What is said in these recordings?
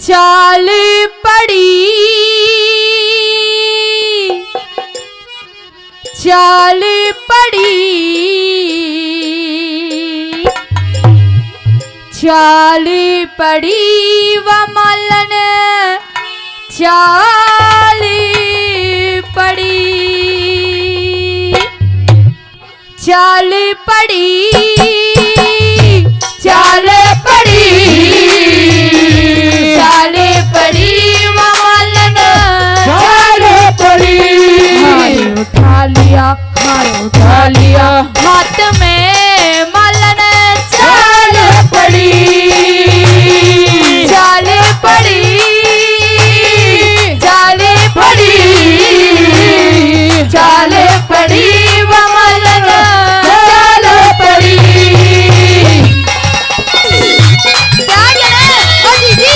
चाल पड़ी चाल पड़ी चाल पड़ी व मलन चाल पड़ी चाल पड़ी चाल पड़ी चाल पड़ी मलन चाल पड़ी उठा लिया हाथ में मलन चाल पड़ी चाल पड़ी चाल पड़ी चाल पड़ी मलन चाल पड़ी। क्या कह रहे हैं ओ जी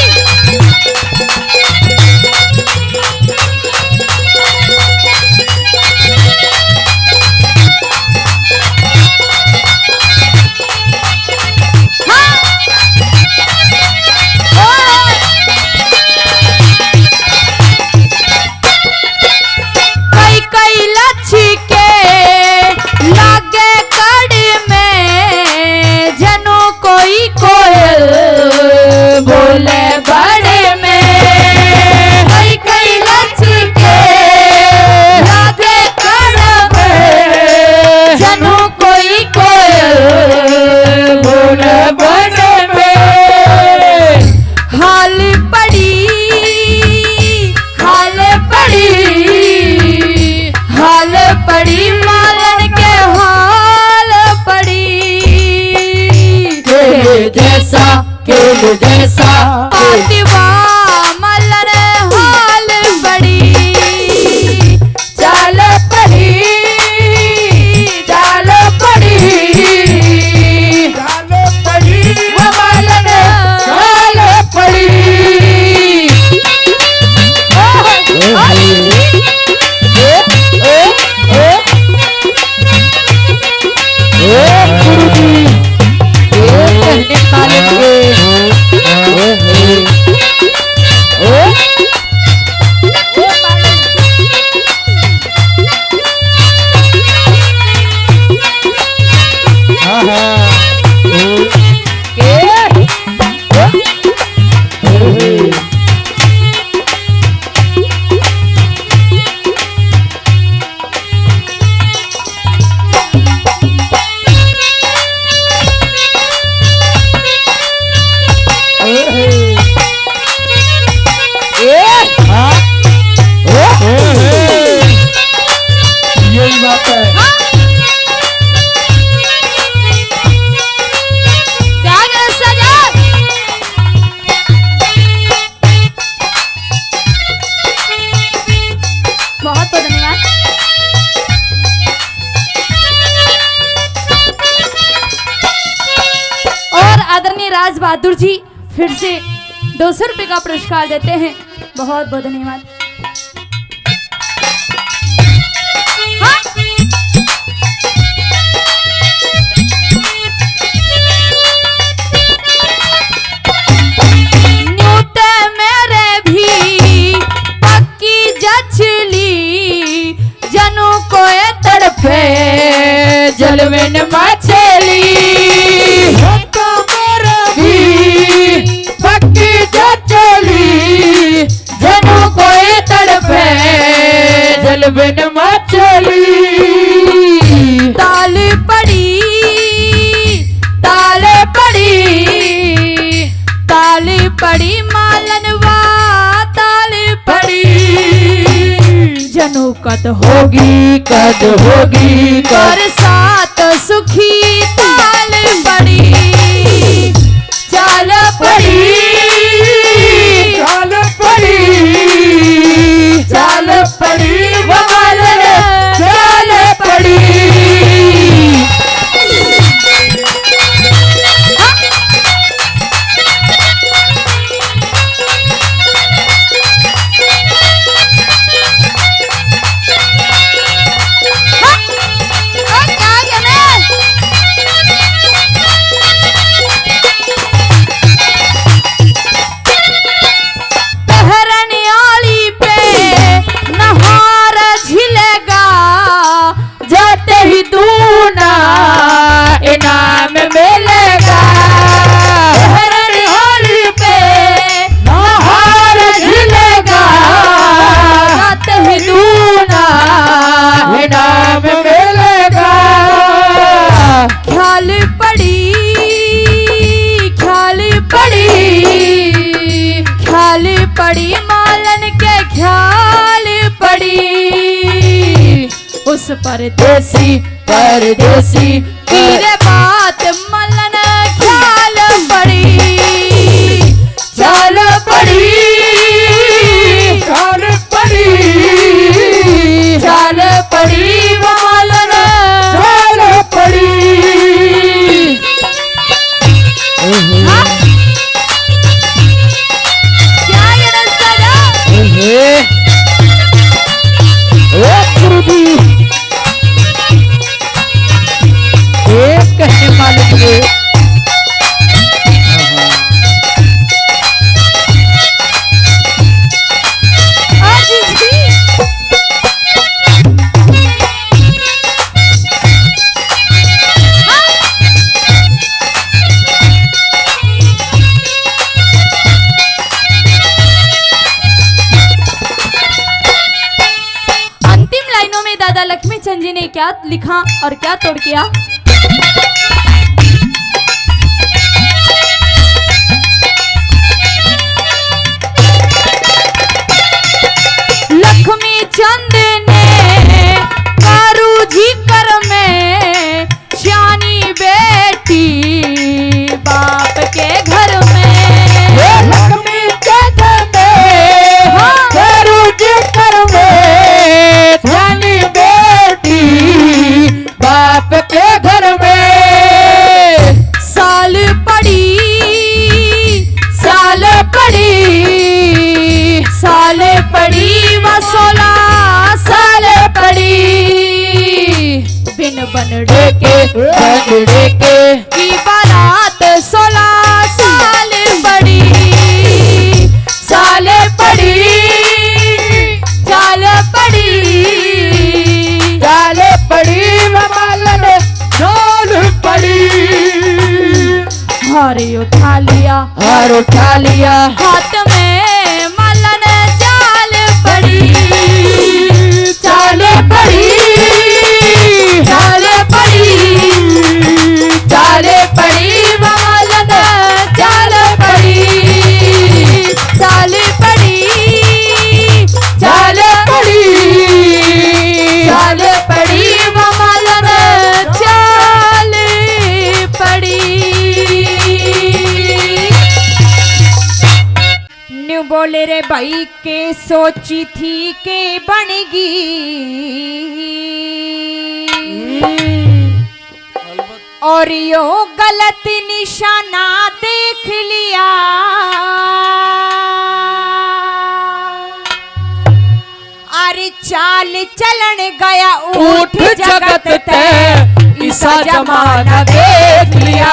बोले बड़े में कई लच के लागे कड़ में जनू कोई कोयल बोले बड़े में हाल पड़ी हाल पड़ी हाल पड़ी मालन के हाल पड़ी जैसा जैसा आतिवा मलन हाल पड़ी चाल पड़ी चाल पड़ी चाल पड़ी वो मलन चाल पड़ी यही बात है। क्या कर सजा बहुत बहुत धन्यवाद। और आदरणीय राज बहादुर जी फिर से 200 रुपये का पुरस्कार देते हैं। बहुत बहुत धन्यवाद। जलवेन मछली तो मेरा भी पक्की जचली जनू कोई तड़पे जलवेन मछली ताल पड़ी ताल पड़ी ताल पड़ी मालनवा ताल पड़ी जनू कद होगी कर साथ सुखी ताल पड़ी चाल पड़ी चाल पड़ी चाल पड़ी चाल पड़ी क्या पड़ी मालन के ख्याल पड़ी उस परदेसी परदेसी तेरे बात मलन ख्याल पड़ी चाल पड़ी चाल पड़ी चाल पड़ी मालन चाल पड़ी। हाँ? क्या ये रास्ता जा? गुरुजी एक कहने मालूम है आज जी अंतिम लाइनों में दादा लक्ष्मीचंद जी ने क्या लिखा और क्या तोड़ किया। लक्ष्मी चंद ने कारू जी कर में श्यानी बेटी बाप के घर में लक्ष्मी चंद में हाँ। गुरुजी कर में ध्यानी बेटी बाप के घर में साल पड़ी साल पड़ी साल पड़ी व 16 साल पड़ी बिन बनड़े के बंदे के की बारात 16 साल पड़ी साल पड़ी साल पड़ी चाल पड़ी मालन चाल पड़ी। हारे उठा लिया हार उठा लिया हाथ में मलन चाल पड़ी चाल पड़ी चाल पड़ी चाल पड़ी मालन चाल पड़ी चाल पड़ी चाल पड़ी चाल पड़ी मलन चाल पड़ी। न्यू बोले रे भाई के सोची थी के बनेगी और यो गलत निशाना देख लिया अरे चाल चलन गया उठ जगत ते ईसा जमाना देख लिया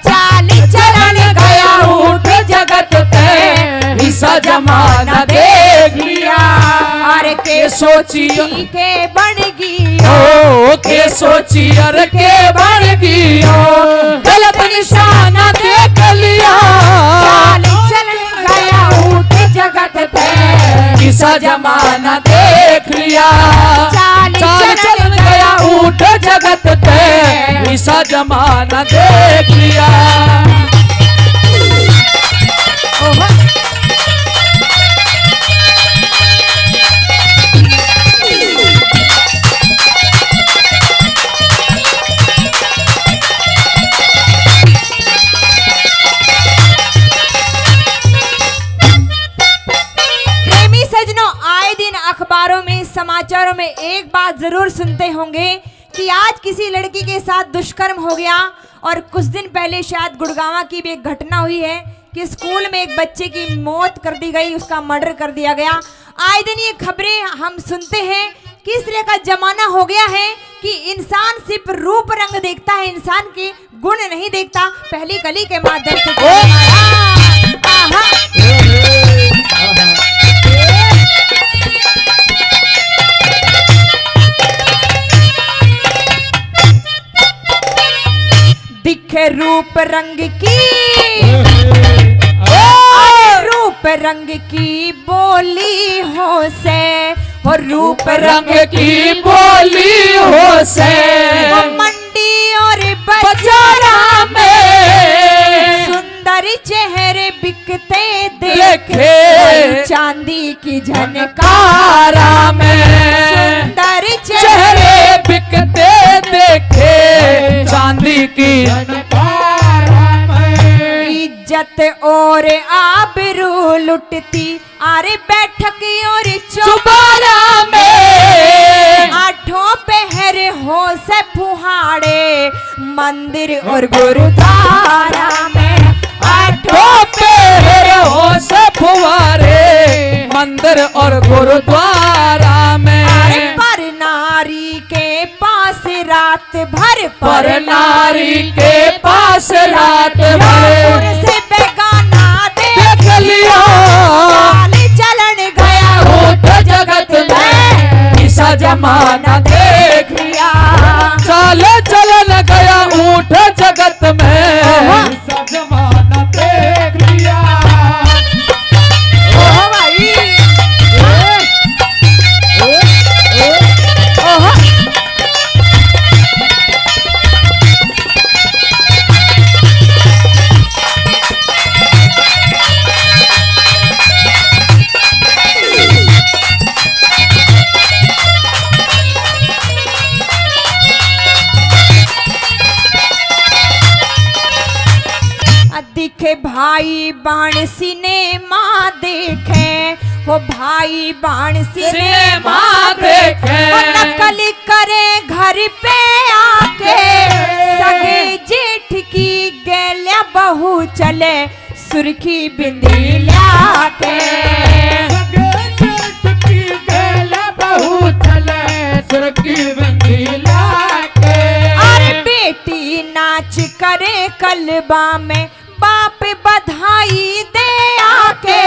चाल चलन गया उठ जगत ते ईसा जमाना देख लिया अरे के सोची के बनेगी ओ के सोची अर के बन गई गलत निशाना देख लिया चाल चलन गया उठ जगत पे ईसा जमाना देख लिया चाल चलन गया उठ जगत ते ईसा जमाना देख लिया। ओहो प्रेमी सजनों आए दिन अखबारों में समाचारों में एक बात जरूर सुनते होंगे कि आज किसी लड़की के साथ दुष्कर्म हो गया और कुछ दिन पहले शायद गुड़गांव की भी एक घटना हुई है कि स्कूल में एक बच्चे की मौत कर दी गई, उसका मर्डर कर दिया गया। आए दिन ये खबरें हम सुनते हैं कि इस तरह का जमाना हो गया है कि इंसान सिर्फ रूप रंग देखता है, इंसान के गुण नहीं देखता। पहली कली के माध्यम से आहा। दिखे रूप रंग की रूप रंग की बोली हो से और रूप रंग की बोली हो से मंडी और बाजारा में सुंदर चेहरे बिकते देखे चांदी की झनकारा कारा में सुंदर चेहरे बिकते देखे चांदी की इज्जत और आबरू लुटती अरे बैठक और चुबारा में आठों पहर हो से फुहाड़े मंदिर और गुरुद्वारा में आठों पहर हो से फुवारे मंदिर और गुरुद्वारा में पर नारी के पास रात भर पर नारी के पास रात भर से बेगाना देख लिया चलन गया उठ जगत में ईसा जमाना देख लिया चाले चलन गया उठ जगत में ईसा जमाना देख लिया। ओह भाई दिखे भाई बाण सिनेमा देखे हो भाई बाण सिनेमा देखे नकल करे घर पे आके सगे जेठ की गैल्या बहू चले सुर्खी बिंदी लाके बहू चले सुर्खी बिंदी लाके अरे बेटी नाच करे कलबा में बाप बधाई दे आके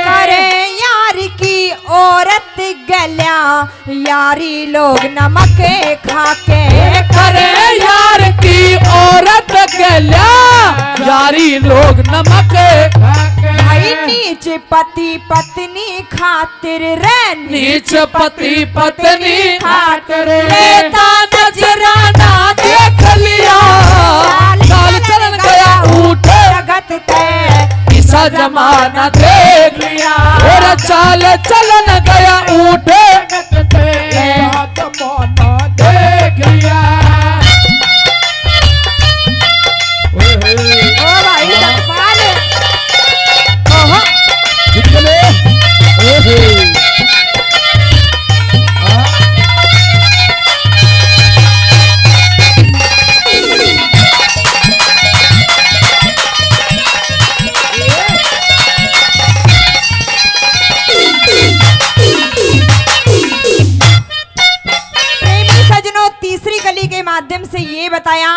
करे यार की औरत गल्या यारी लोग नमक खाके करे यार की औरत गल्या यारी लोग नमक भाई नीच पति पत्नी खातिर रे नीच पति पत्नी खातिर लेता नजराना देख लिया चाल चलन गया उठ जगत ते ईसा जमाना देख लिया और चाल चलन गया उठ जगत पे ईसा जमाना देख लिया। ओ भाई सतपाल ओहो तीसरी कली के माध्यम से ये बताया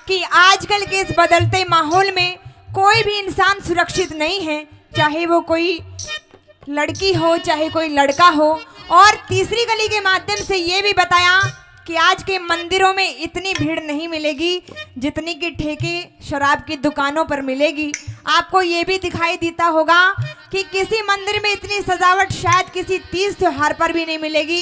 कि आजकल के इस बदलते माहौल में कोई भी इंसान सुरक्षित नहीं है, चाहे वो कोई लड़की हो चाहे कोई लड़का हो। और तीसरी कली के माध्यम से ये भी बताया कि आज के मंदिरों में इतनी भीड़ नहीं मिलेगी जितनी कि ठेके शराब की दुकानों पर मिलेगी। आपको ये भी दिखाई देता होगा कि किसी मंदिर में इतनी सजावट शायद किसी तीज त्योहार पर भी नहीं मिलेगी।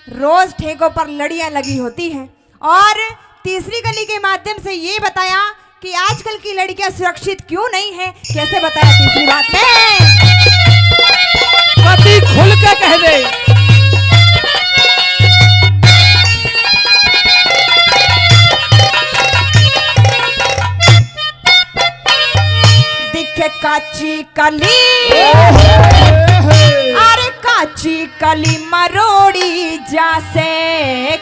रोज ठेकों पर लड़ियां लगी होती हैं। और तीसरी कली के माध्यम से ये बताया कि आजकल की लड़कियां सुरक्षित क्यों नहीं है। कैसे बताया तीसरी बात में पति खुल के कह दे दिखे काची कली अरे काची कली मरोड़ी जासे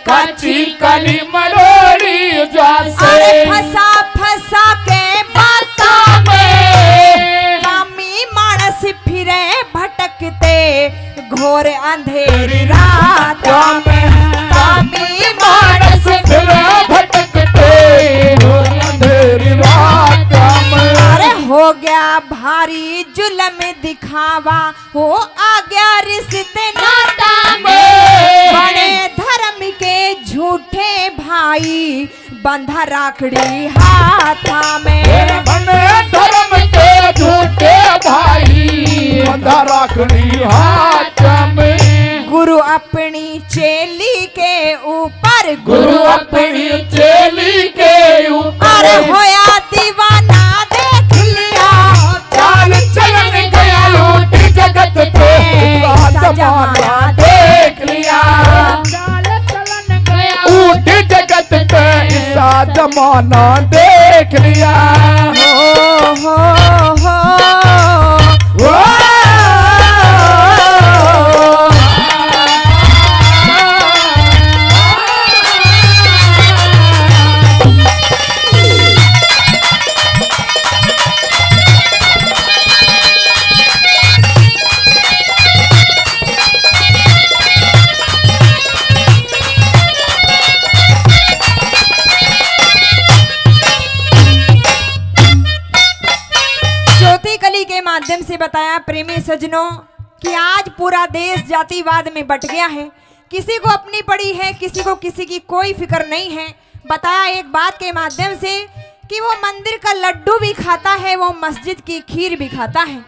काची कली मरोड़ी जासे अरे फसा फसा के बाता में कामी मानस फिरे भटकते घोर अंधेरी रात में कामी मानस फिरे भटकते घोर अंधेरी रात में अरे हो गया भारी जुल्म दिखावा हो आ गया रिश्ते नाता में बड़े धर्म के झूठे भाई बंधा राखड़ी हाथा में बने धर्म के झूठे भाई बंधा राखड़ी हाथ में गुरु अपनी चेली के ऊपर गुरु अपनी चेली के ऊपर अरे होया दीवाना देख लिया चाल चलन गया लूट जगत पे जमाना देख लिया। हो माध्यम से बताया प्रेमी सज्जनों कि आज पूरा देश जातिवाद में बट गया है। किसी को अपनी पड़ी है, किसी को किसी की कोई फिक्र नहीं है। बताया एक बात के माध्यम से कि वो मंदिर का लड्डू भी खाता है, वो मस्जिद की खीर भी खाता है,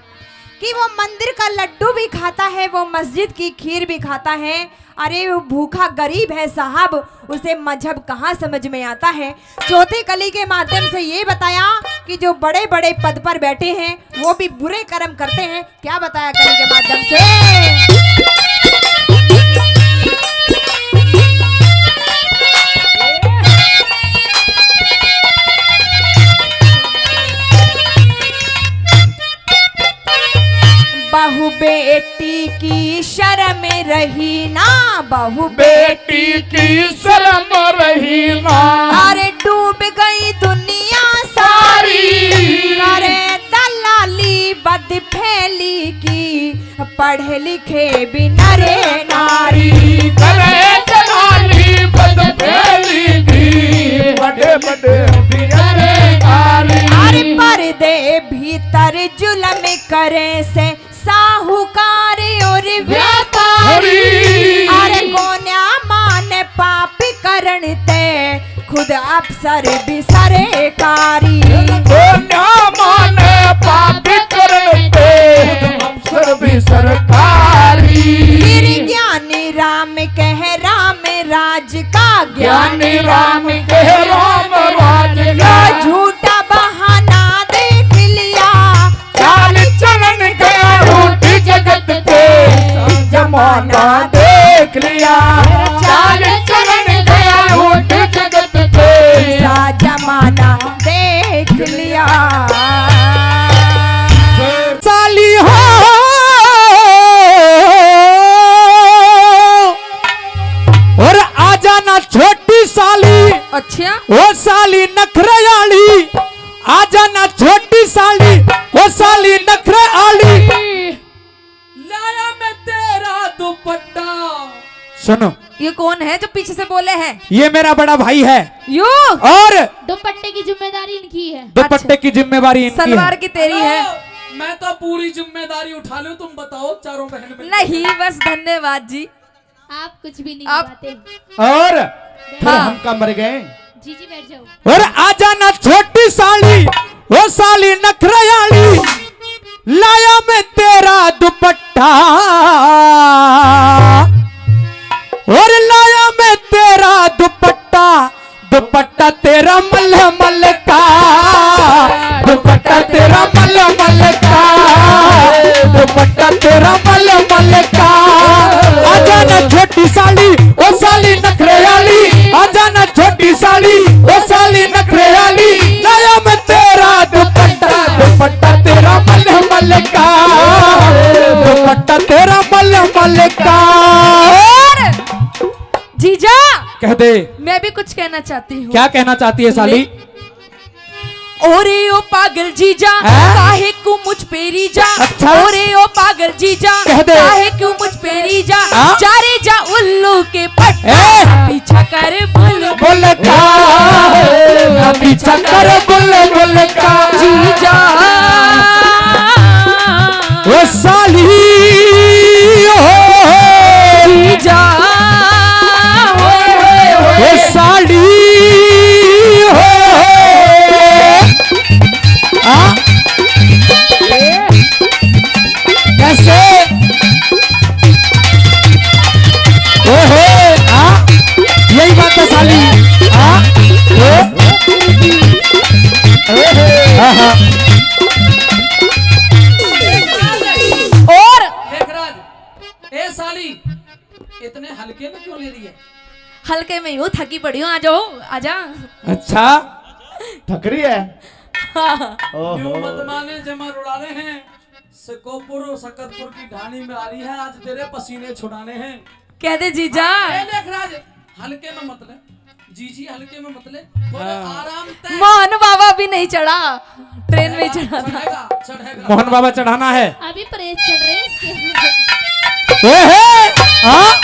कि वो मंदिर का लड्डू भी खाता है, वो मस्जिद की खीर भी खाता है। अरे वो भूखा गरीब है साहब, उसे मजहब कहाँ समझ में आता है। चौथी कली के माध्यम से ये बताया कि जो बड़े बड़े पद पर बैठे हैं वो भी बुरे कर्म करते हैं। क्या बताया कली के माध्यम से? बहू बेटी की शर्म रही ना, बहू बेटी की शर्म रही ना। अरे डूब गई दुनिया सारी, अरे दलाली बद फैली की, पढ़े लिखे भी नरे नारी। अरे दलाली बद फैली की, बड़े बड़े भी नरे नारी। अरे पर्दे भीतर जुल्म करे से साहूकार और व्यापारी। अरे कोन्या मान पापी करण ते, खुद अफसर भी सरकारी। कोन्या मान पापी करण ते, खुद अफसर भी सरकारी। फिर ज्ञानी राम कह राम राज का, ज्ञानी राम कह राम राज का। झूठा बहाना देख लिया, चाल चलन गया रूठी जगत पे, जमाना देख लिया। चाल चलन गया रूठी जगत पे, जमाना देख लिया। साली हो और आ जाना छोटी साली। अच्छा वो साली नखरेआली, आ जाना छोटी साली, वो साली नखरेआली। लाया मैं तेरा दुपट्टा। सुनो, ये कौन है जो पीछे से बोले हैं? ये मेरा बड़ा भाई है। यू और दुपट्टे की जिम्मेदारी इनकी है। दुपट्टे की जिम्मेवारी इनकी सलवार है। की तेरी है। मैं तो पूरी जिम्मेदारी उठा लूं, तुम बताओ चारों बहन में। नहीं बस धन्यवाद जी। आप कुछ भी नहीं आप- बताते। और फिर हाँ। हम का मर गए। जी जी बैठ जाओ। और आ जाना छोटी साली, वो साली नखरेआली। लाया मैं तेरा दुपट्टा, और लाया मैं तेरा दुपट्टा। दुपट्टा तेरा मलमल का, दुपट्टा तेरा मलमल का, दुपट्टा तेरा मलमल का। आ जाना छोटी साली, ओ साली नखरेआली। आ जाना छोटी साली, ओ साली नखरेआली। लाया मैं तेरा दुपट्टा, दुपट्टा तेरा मलमल का, दुपट्टा तेरा मलमल का। जीजा कह दे, मैं भी कुछ कहना चाहती हूँ। क्या कहना चाहती है साली? ओरे ओ पागल जीजा, हैं? काहे को मुझ पेरी जा। अच्छा। ओरे ओ पागल जीजा, कह दे। काहे क्यों मुझ पेरी जा। हाँ? चारे जा उल्लू के पट, ए! पीछा कर बुल बुल का, पीछा कर बुल बुल का। जीजा। ओ साली हो, जीजा ओ साली हो। आ? कैसे? ओहो, आ? यही बात है साली। आ? और देखराज, ए साली इतने हल्के में क्यों ले रही है? हल्के में यूं थकी पड़ी हूँ। आ जाओ आजा। अच्छा, ठकरी है। यूं मत ओहो माने जमा उड़ाने हैं। सकोपुर और सकतपुर की ढाणी में आ रही है, आज तेरे पसीने छुड़ाने हैं। कह दे जीजा। ए लेखराज, हल्के में मत ले जीजी, हल्के में मत ले, थोड़ा आराम से। मोहन बाबा भी नहीं चढ़ा, ट्रेन में ही चढ़ा था। चढ़ेगा चढ़ेगा। मोहन बाबा चढ़ाना है। अभी परेड चल रहे हैं इसके। हाँ?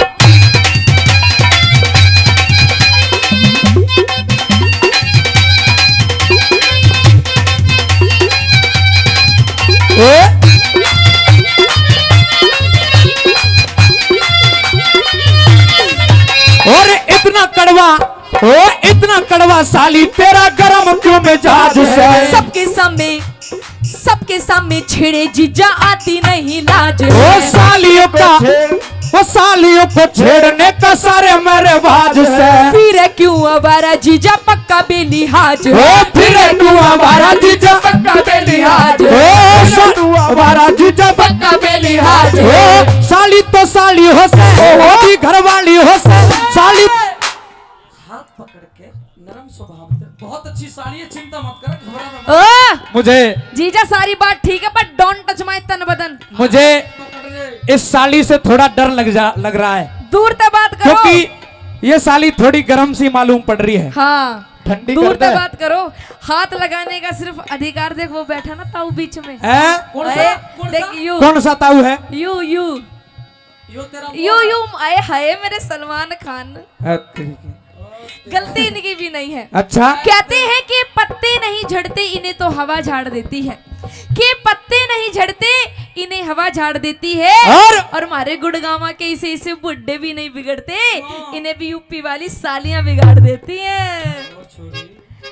और इतना कड़वा, ओ इतना कड़वा साली तेरा गरम क्यों मिजाज से? सबके सामने छेड़े जीजा आती नहीं लाज। ओ सालियों को छेड़ने का सारे मेरे बाज से। फिर क्यों आवारा जीजा पक्का बेलिहाज। ओ फिर क्यों आवारा जीजा पक्का बेलिहाज। ओ आवारा जीजा पक्का बेलिहाज। ओ साली तो साली हो से, ओ भी घरवाली हो से। साली हाथ पकड़ के नरम स्वभाव से, बहुत अच्छी साड़ी है, चिंता मत कर, घबरा मत। मुझे जीजा सारी बात ठीक है पर डोंट टच माय तन बदन। मुझे पकड़ ले। इस साली से थोड़ा डर लग रहा है, दूर तक बात करो। क्योंकि ये साली थोड़ी गर्म सी मालूम पड़ रही है। हाँ ठंडी दूर कर दे। तक बात करो। हाथ लगाने का सिर्फ अधिकार देख, वो बैठा ना ताऊ बीच में। कौन सा? अरे, कौन सा? देख यू कौन सा ताऊ है? यू यो तेरा यू आए हाय मेरे सलमान खान। गलती इनकी भी नहीं है। अच्छा, कहते हैं कि पत्ते नहीं झड़ते इन्हें तो हवा झाड़ देती है, कि पत्ते नहीं झड़ते इन्हें हवा झाड़ देती है। और हमारे गुड़गांव के इसे बुड्ढे भी नहीं बिगड़ते, इन्हें भी यूपी वाली सालियां बिगाड़ देती हैं।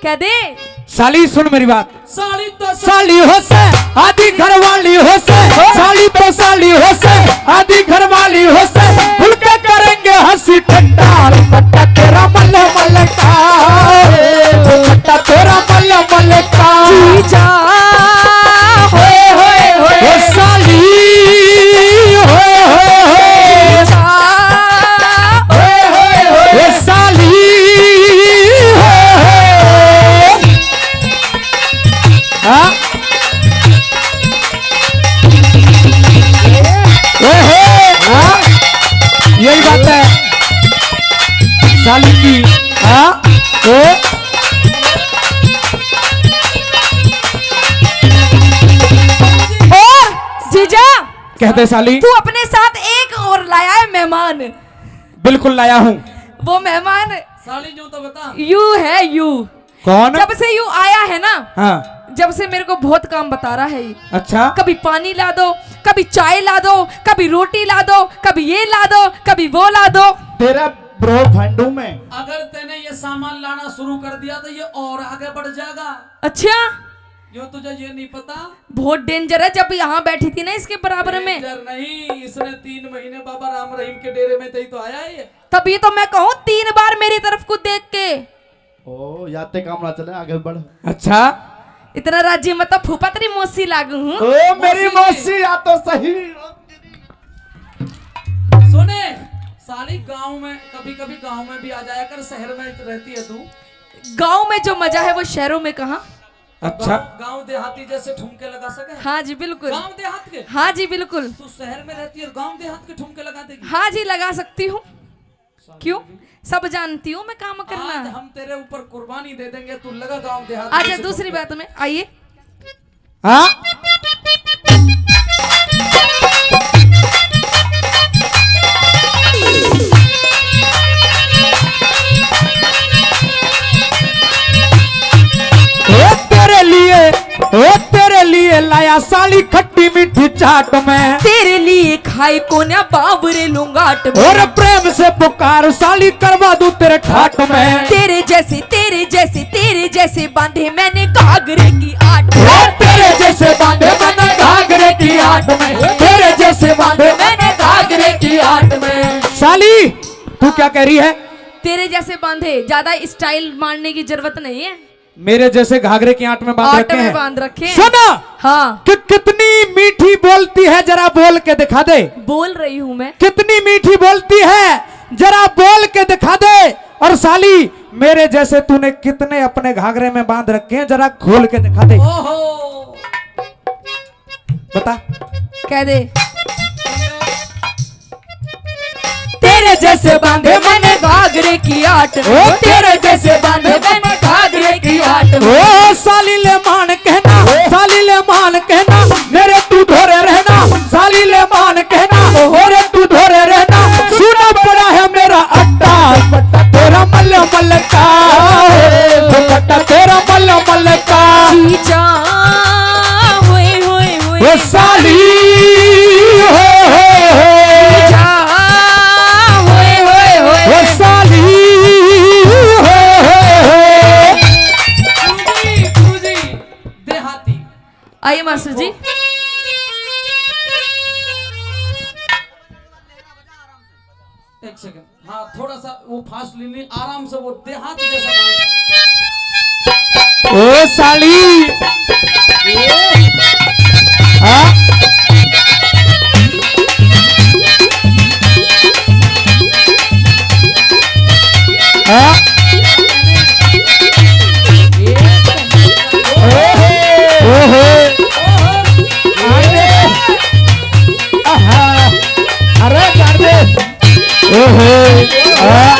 कह दे साली सुन मेरी बात। साड़ी तो साली हो से आधी घरवाली हो से। साली तो साली हो से आधी घरवाली हो से। खुल के करेंगे हंसी ठट्टा, पट्टा तेरा मल मल का, पट्टा तेरा मल मल का। जीजा होए होए होए ओ साली होए होए होए, होए होए होए। ओ साली होए होए। हाँ? हाँ? यही बात है साली की। हाँ? जीजा कहते साली तू अपने साथ एक और लाया है मेहमान। बिल्कुल लाया हूँ। वो मेहमान साड़ी जो तो बता। यू है यू। कौन? जब से यू आया है ना, हाँ। जब से मेरे को बहुत काम बता रहा है ये। अच्छा, कभी पानी ला दो, कभी चाय ला दो, कभी रोटी ला दो, कभी ये ला दो, कभी वो ला दो। तेरा ब्रो फंडू में अगर तेने ये सामान लाना शुरू कर दिया तो ये और आगे बढ़ जाएगा। अच्छा यो तुझे ये नहीं पता? बहुत डेंजर है। जब यहाँ बैठी थी ना इसके बराबर में, डेंजर नहीं, इसने 3 महीने बाबा राम रहीम के डेरे में तई तो आया है। तभी तो मैं कहूँ 3 बार मेरी तरफ को देख के। ओ याते काम ना चले, आगे बढ़। अच्छा, इतना राज्य मतलब फूफा तेरी मौसी लागू हूँ। ओ मेरी मौसी या तो सही। सुने साली, गांव में कभी कभी गांव में भी आ जाया कर, शहर में रहती है तू। गांव में जो मजा है वो शहरों में कहाँ। अच्छा, गांव देहाती जैसे ठुमके लगा सके? हाँ जी बिल्कुल। गांव देहात के? हाँ जी बिल्कुल। तू शहर में रहती है और गांव देहात के ठुमके लगा देगी? हाँ जी लगा सकती हूँ। क्यों, सब जानती हूँ मैं काम करना। आज हम तेरे ऊपर कुर्बानी दे देंगे, तू लगा गांव देहात। अच्छा दूसरी बात में आइए। हाँ? तेरे लिए लाया साली खट्टी मीठी चाट में। तेरे लिए खाए कोन्या बाबरे लूंगाट में। और प्रेम से पुकार साली करवा दूं तेरे ठाट में। तेरे जैसे तेरे जैसे तेरे जैसे बांधे मैंने घाघरे की आट में। और तेरे जैसे बांधे मैंने घाघरे की आट में। तेरे जैसे बांधे मैंने घाघरे की आट में। साली तू क्या कह रही है? तेरे जैसे बांधे, ज्यादा स्टाइल मारने की जरूरत नहीं है। मेरे जैसे घाघरे की आट में बांध आट रखे में हैं। बांध रखे हैं। सुना हाँ कि कितनी मीठी बोलती है, जरा बोल के दिखा दे। बोल रही हूँ मैं। कितनी मीठी बोलती है, जरा बोल के दिखा दे। और साली मेरे जैसे तूने कितने अपने घाघरे में बांध रखे हैं, जरा खोल के दिखा दे। ओहो बता। कह दे। तेरे जैसे बांधे मैंने घाघरे की आट, ओ तेरे जैसे बांधे मैंने घाघरे की आट। ओ साली ले मान कहना, साली ले मान कहना, मेरे तू धोरे रहना, साली ले मान कहना, होरे तू धोरे रहना। सुना पड़ा है मेरा अड्डा, दुपट्टा तेरा मल मल का, दुपट्टा तेरा मल मल का। जीजा होए होए होए ओ साली जीजा होए होए होए ओ साली पूजी देहाती। आइए मास्टर जी। एक सेकंड, हाँ थोड़ा सा वो फास्ट लेनी, आराम से, वो देहात जैसा डांस। ओ साली हाँ? हाँ? ओहो अरे कर दे। ओहो हाँ?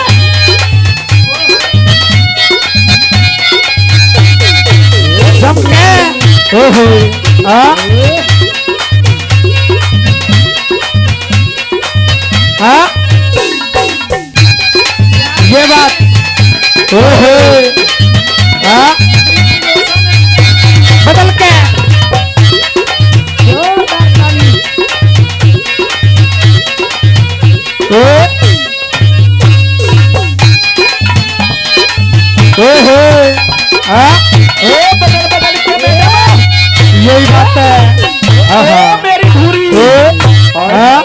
जमके ओहो हाँ? हाँ? ये बात ओहो हाँ? बदल के ओहो हाँ? बदल बदल के बेटा। यही बात है। आहा। मेरी धुरी। हाँ?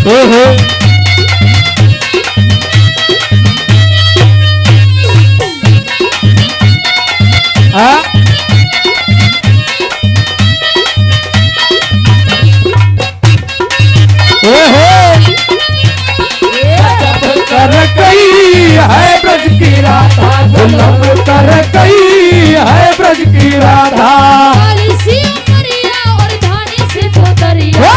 ओहो हाँ? कर गई है ब्रज की राधा, गुलाम कर गई है ब्रज की राधा। काली सी उमरिया और धानी से धोतरिया।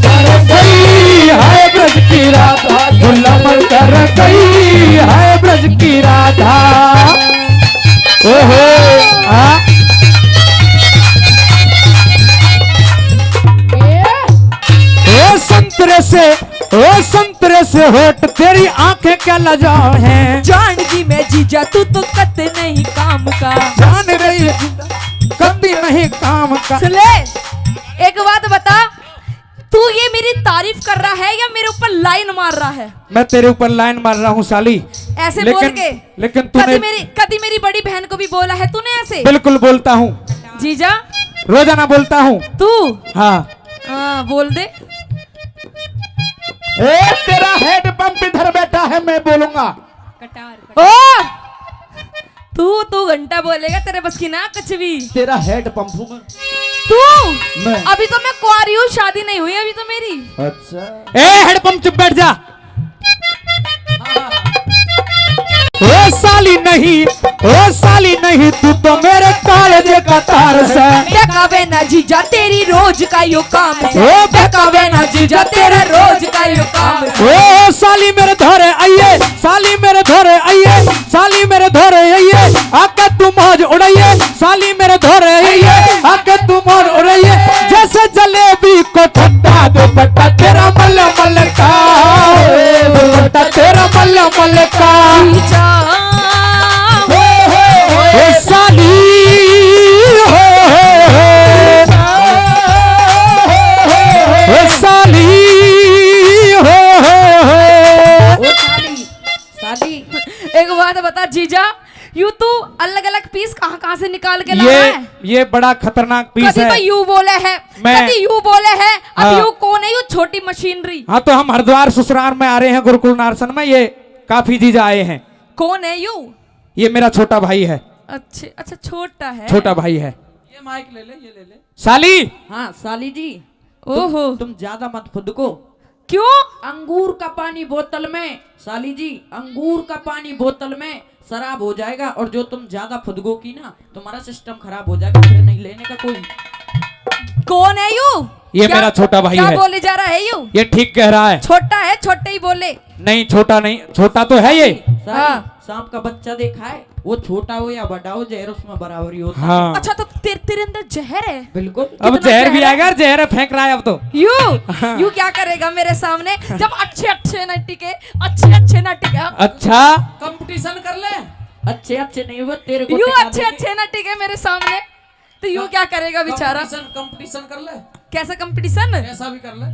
कर गई है ब्रज की राधा, गुलाम कर गई है ब्रज की राधा। ओहो हाँ? ओ संतरे से होठ तेरी आंखें क्या लजाओ हैं। जान जी मैं जीजा तू तो कते नहीं काम का। जान रही कभी नहीं काम का। सुन ले, एक बात बता, तू ये मेरी तारीफ कर रहा है या मेरे ऊपर लाइन मार रहा है? मैं तेरे ऊपर लाइन मार रहा हूँ साली। ऐसे बोल के लेकिन तूने कभी मेरी बड़ी बहन को भी बोला है तूने ऐसे? बिल्कुल बोलता हूँ जीजा, रोजाना बोलता हूँ। तू हाँ बोल दे। ए तेरा हेड पंप इधर बैठा है, मैं बोलूंगा। ओ तू घंटा बोलेगा, तेरे बस की ना कुछ भी। तेरा हेड पंप हूँ तू मैं। अभी तो मैं कुंवारी हूँ, शादी नहीं हुई अभी तो मेरी। अच्छा ए हेडपंप चुप बैठ जा। ओ साली नहीं तू तो मेरे कालेज का तार से। बेकावे ना जीजा तेरी रोज का यो काम से। ओ बेकावे ना जीजा तेरा रोज का यो काम से। ओ साली मेरे धोरे आइए, साली मेरे धोरे आइए, साली मेरे धोरे आइए, आके तू मौज उड़ाइए, साली मेरे धोरे आइए, आके तू मौज उड़ाइए। जैसे जलेबी को ठंडा, दुपट्टा तेरा मल मल का, दुपट्टा तेरा मल मल का। जीजा ओ साली ओ साली साली एक बात बता जीजा, यू तू अलग अलग पीस कहाँ से निकाल के लाया है? ये बड़ा खतरनाक पीस कभी है। तो यू बोले है, कभी यू बोले है, अब हाँ। यू कौन है? यू छोटी मशीनरी। हाँ तो हम हरिद्वार ससुराल में आ रहे हैं, गुरुकुल नारसन में। ये काफी जीजा आए हैं। कौन है यू? ये मेरा छोटा भाई है। अच्छा छोटा है। छोटा भाई है। ये माइक ले ले, ये ले ले। साली हाँ साली जी। ओहो, तुम ज्यादा मत फुदको। क्यों? अंगूर का पानी बोतल में, साली जी, अंगूर का पानी बोतल में शराब हो जाएगा, और जो तुम ज्यादा फुदको की ना, तुम्हारा सिस्टम खराब हो जाएगा, फिर नहीं लेने का कोई। कौन है यू? ये मेरा छोटा भाई क्या है। बोले जा रहा है यू? ये ठीक कह रहा है। छोटा है, छोटे ही बोले। नहीं छोटा नहीं, छोटा तो है ये। हाँ। सांप का बच्चा देखा है, वो छोटा हो या बड़ा हो, जहर उसमें बराबरी होता है। हाँ अच्छा, तो तेरे अंदर जहर है? बिल्कुल। अब कितना जहर भी जहर है? आएगा, जहर फेंक रहा है अब तो। यू क्या करेगा मेरे सामने जब अच्छे अच्छे न टिके, अच्छे न टिके? अच्छा कंपटीशन कर ले। अच्छे अच्छे नहीं हुए तेरे को यू टिका अच्छे देंगे। अच्छे न टिके मेरे सामने, तो यू क्या करेगा बेचारा? कंपटीशन कर ले, कैसा कंपटीशन? ऐसा भी कर ले।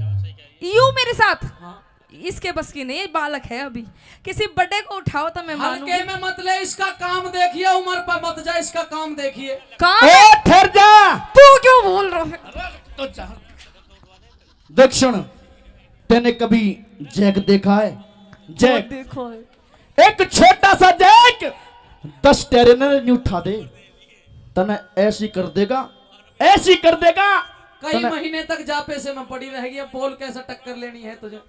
यू मेरे साथ? हाँ। इसके बस की नहीं, बालक है अभी। किसी बड़े को उठाओ तो मैं मानूंगी। हल्के में मत ले, इसका काम देखिए, उम्र पर मत जा, इसका काम देखिए। काम ए है? ठहर जा। तू क्यों बोल रहा है? देख सुन, तेने कभी जैक देखा है? जैक, देखो, एक छोटा सा जैक 10 टेरेनर नहीं उठा दे, तने ऐसी कर देगा, ऐसी कर देगा। कई महीने तक जापे से मैं पड़ी रहेगी। अब बोल कैसा टक्कर लेनी है तुझे?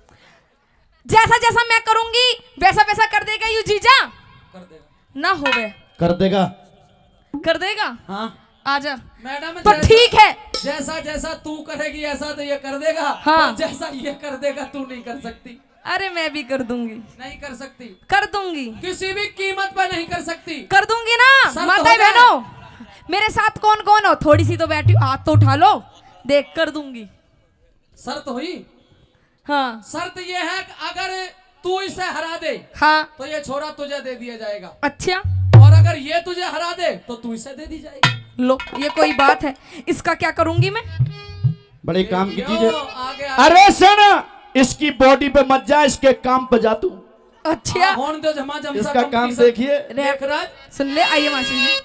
जैसा जैसा मैं करूंगी वैसा वैसा कर देगा यू जीजा? कर देगा। ना होवे, कर देगा। कर देगा। हाँ आजा मैडम, तो ठीक है। जैसा जैसा तू करेगी ऐसा तो ये कर देगा। हाँ। और जैसा ये कर देगा तू नहीं कर सकती। अरे मैं भी कर दूंगी, नहीं कर सकती, कर दूंगी, किसी भी कीमत पर नहीं कर सकती। कर दूंगी ना। शर्त माता हो जाए। बहनों, मेरे साथ कौन कौन हो? थोड़ी सी तो बैठी हो, हाथ तो उठा लो, देख कर दूंगी। शर्त हुई? हाँ शर्त ये है कि अगर तू इसे हरा दे हाँ। तो ये छोरा तुझे दे दिया जाएगा, अच्छा, और अगर ये तुझे हरा दे तो तू इसे दे दी जाएगी। लो ये कोई बात है? इसका क्या करूंगी मैं? बड़े काम की यो, चीज है। आगे अरे सुन, इसकी बॉडी पे मत जा, इसके काम पे जा तू। अच्छा, होन दो जमा जमसा इसका काम competition। देखिए। देख राज, सुन ले, आइए मासी जी।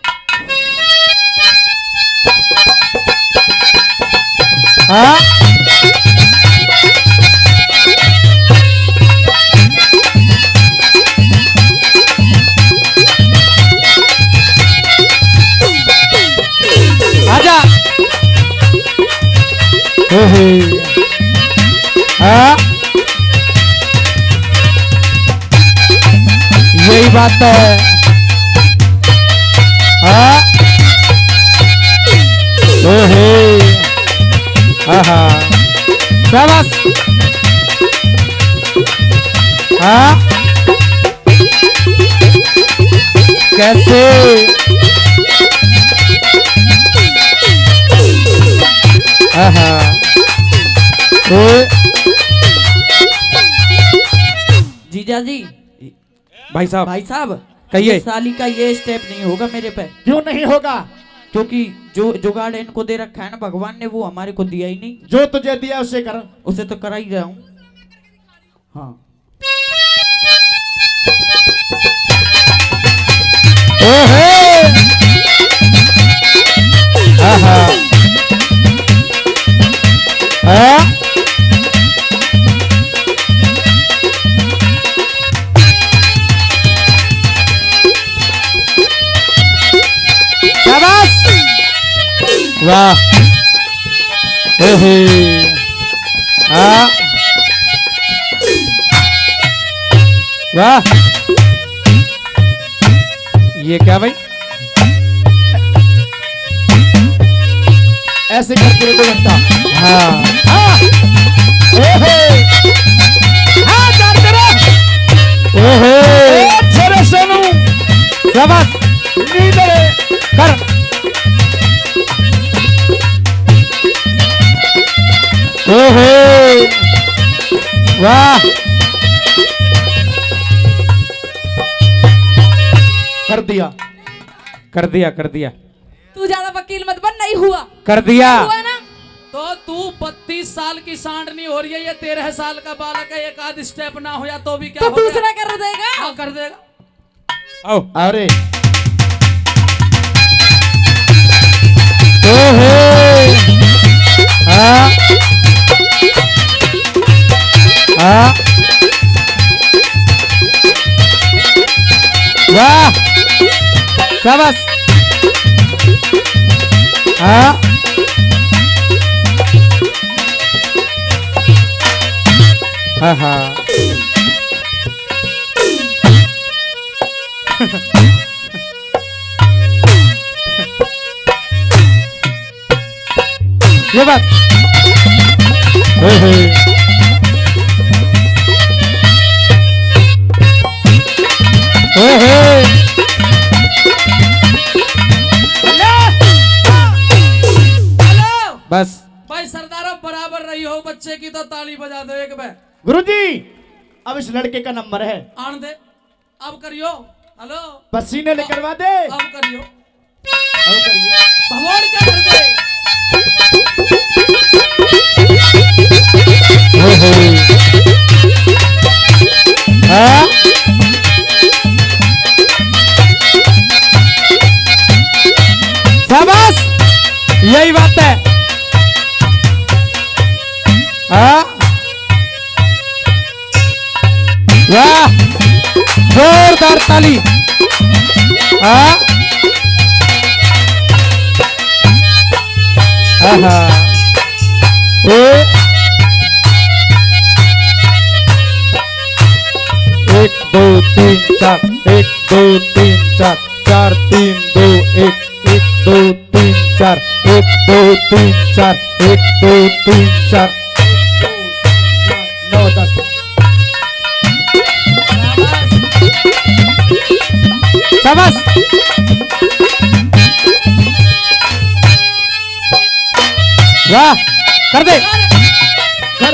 हाँ आजा। हाँ यही बात तो है। हाँ हाँ शाबाश। हाँ कैसे? जीजा जी, भाई साहब भाई साहब, कहिए। ये साली का ये स्टेप नहीं होगा मेरे पे, क्यों नहीं होगा? क्योंकि जो जुगाड़ इनको दे रखा है ना भगवान ने, वो हमारे को दिया ही नहीं। जो तुझे दिया उसे कर। उसे तो करा ही रहा हूँ। हाँ शाबाश। वाह। हाँ वाह। ये क्या भाई? ऐसे करते रहो 2 घंटा। हाँ हाँ हाँ जानते रहो। ओहो छोरे सोनू, शाबाश। नींद है। कर। ओहो वाह। कर दिया। कर दिया कर दिया तू ज्यादा वकील मत बन, नहीं हुआ। कर दिया। हुआ ना? तो तू 32 साल की सांडनी हो रही है, ये 13 साल का बालक है, एक आध स्टेप ना होया तो भी क्या तो हो गया? दूसरा कर देगा। हाँ, कर देगा। आओ। अरे ओहो हाँ हाँ वाह शाबाश। हाँ हाँ ये बात हे। बस भाई सरदार अब बराबर रही हो, बच्चे की तो ताली बजा दो एक बार। गुरुजी अब इस लड़के का नंबर है, आन दे, अब करियो। हेलो, पसीने निकलवा दे। अब करियो, अब करिए। भगवान का कर दे। हाँ? शाबाश, यही बात है। हाँ? वाह, जोरदार ताली। हाँ? आहा। एक दो तीन चार, एक दो तीन चार, चार तीन दो एक, एक दो तीन चार, एक दो तीन चार, एक दो तीन चार, 9 10। शाबाश। वाह, कर दे। कर।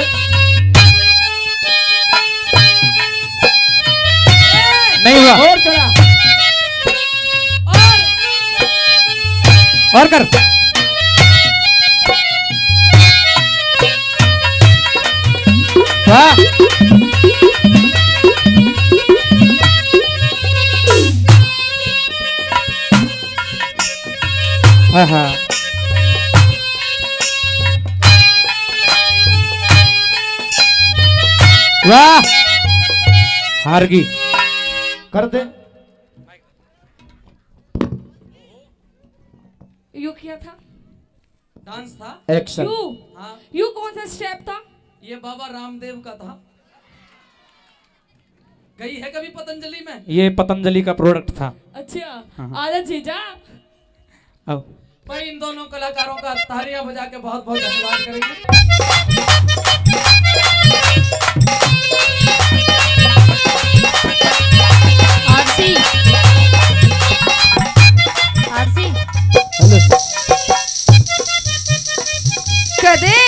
नहीं हुआ। और चला। और कर। वाह, आहा। वाह, हार गई। कर दे। यू किया था? डांस था। एक्शन। यू हाँ, यू कौन सा स्टेप था? ये बाबा रामदेव का था। गई है कभी पतंजलि में? ये पतंजलि का प्रोडक्ट था। अच्छा, हाँ। आजा जीजा। आओ। भाई इन दोनों कलाकारों का तालियां बजा के बहुत बहुत धन्यवाद करेंगे। आरसी आरसी कदे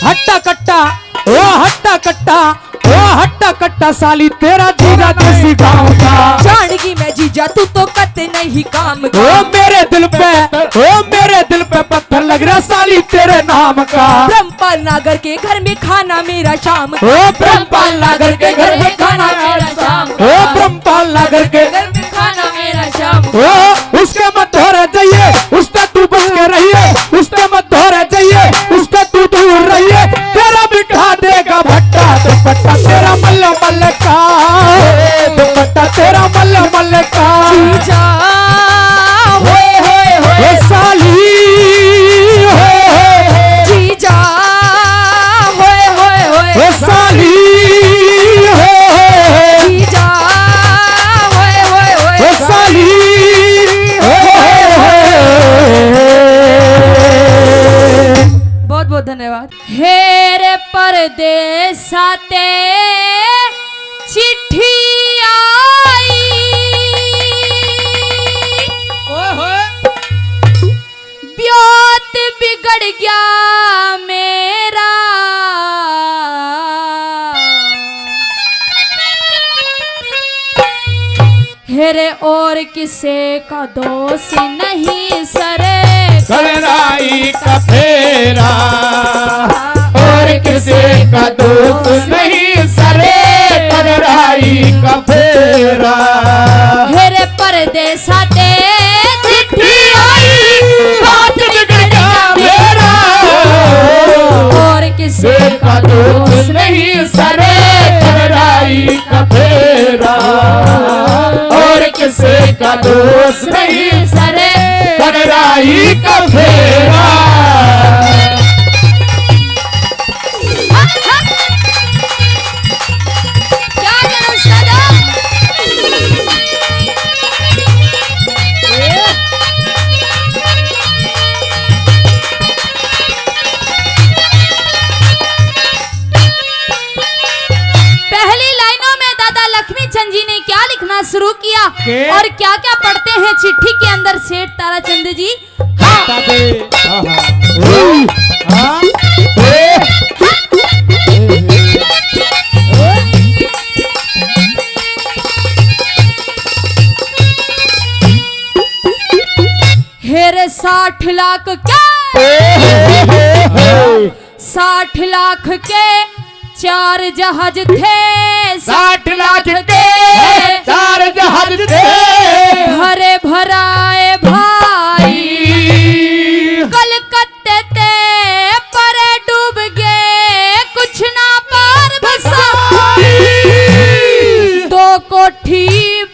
हट्टा कट्टा, ओ हट्टा कट्टा, ओ हट्टा कट्टा साली तेरा जीजा देसी गाँव का। जानगी मैं जीजा तू तो कते नहीं काम ओ का। मेरे दिल पे, ओ मेरे दिल पे पत्थर लग रहा साली तेरे नाम का। ब्रह्मपाल नागर के घर में खाना मेरा शाम का। ओ ब्रह्मपाल नागर के घर में खाना मेरा शाम ओ ब्रह्मपाल नागर के घर में खाना मेरा शाम ओ उसके मत धोरे जाइए, उसका तू बच के रहिए, उसके मत धोरे जाइए, उसका तू दूर रहिए, तेरा बिठा देगा भट्टा दुपट्टा तेरा मल्ल मल्ल का, दुपट्टा तेरा मल्ल मल्ल का। जीजा होए होए होए ओ साली होए होए, जीजा होए होए होए ओ साली होए होए, जीजा होए होए ओ होए साली होए होए। बहुत बहुत धन्यवाद। हेरे परदेसा ते चिट्ठी आई, ओए होए, ब्योत बिगड़ गया मेरा, हेरे और किसे का दोष नहीं सरे, कलराई का फेरा और किसी का दोस्त नहीं सरे, कलराई का फेरा। हेरे परदेसा ते चिट्ठी आई, बात बिगड़ गया मेरा, और किसे का दोस्त नहीं सरे, कलराई का फेरा और किसी का दोस्त नहीं सरे, कलराई का फेरा। के और क्या क्या पढ़ते हैं चिट्ठी के अंदर सेठ ताराचंद जी? बता दे। हाँ, हेरे 60 लाख के 60 लाख के 4 जहाज थे, 60 लाख के 4 जहाज थे, भरे भराए भाई कलकत्ते ते पर डूब गए, कुछ ना पार बसाई। 2 कोठी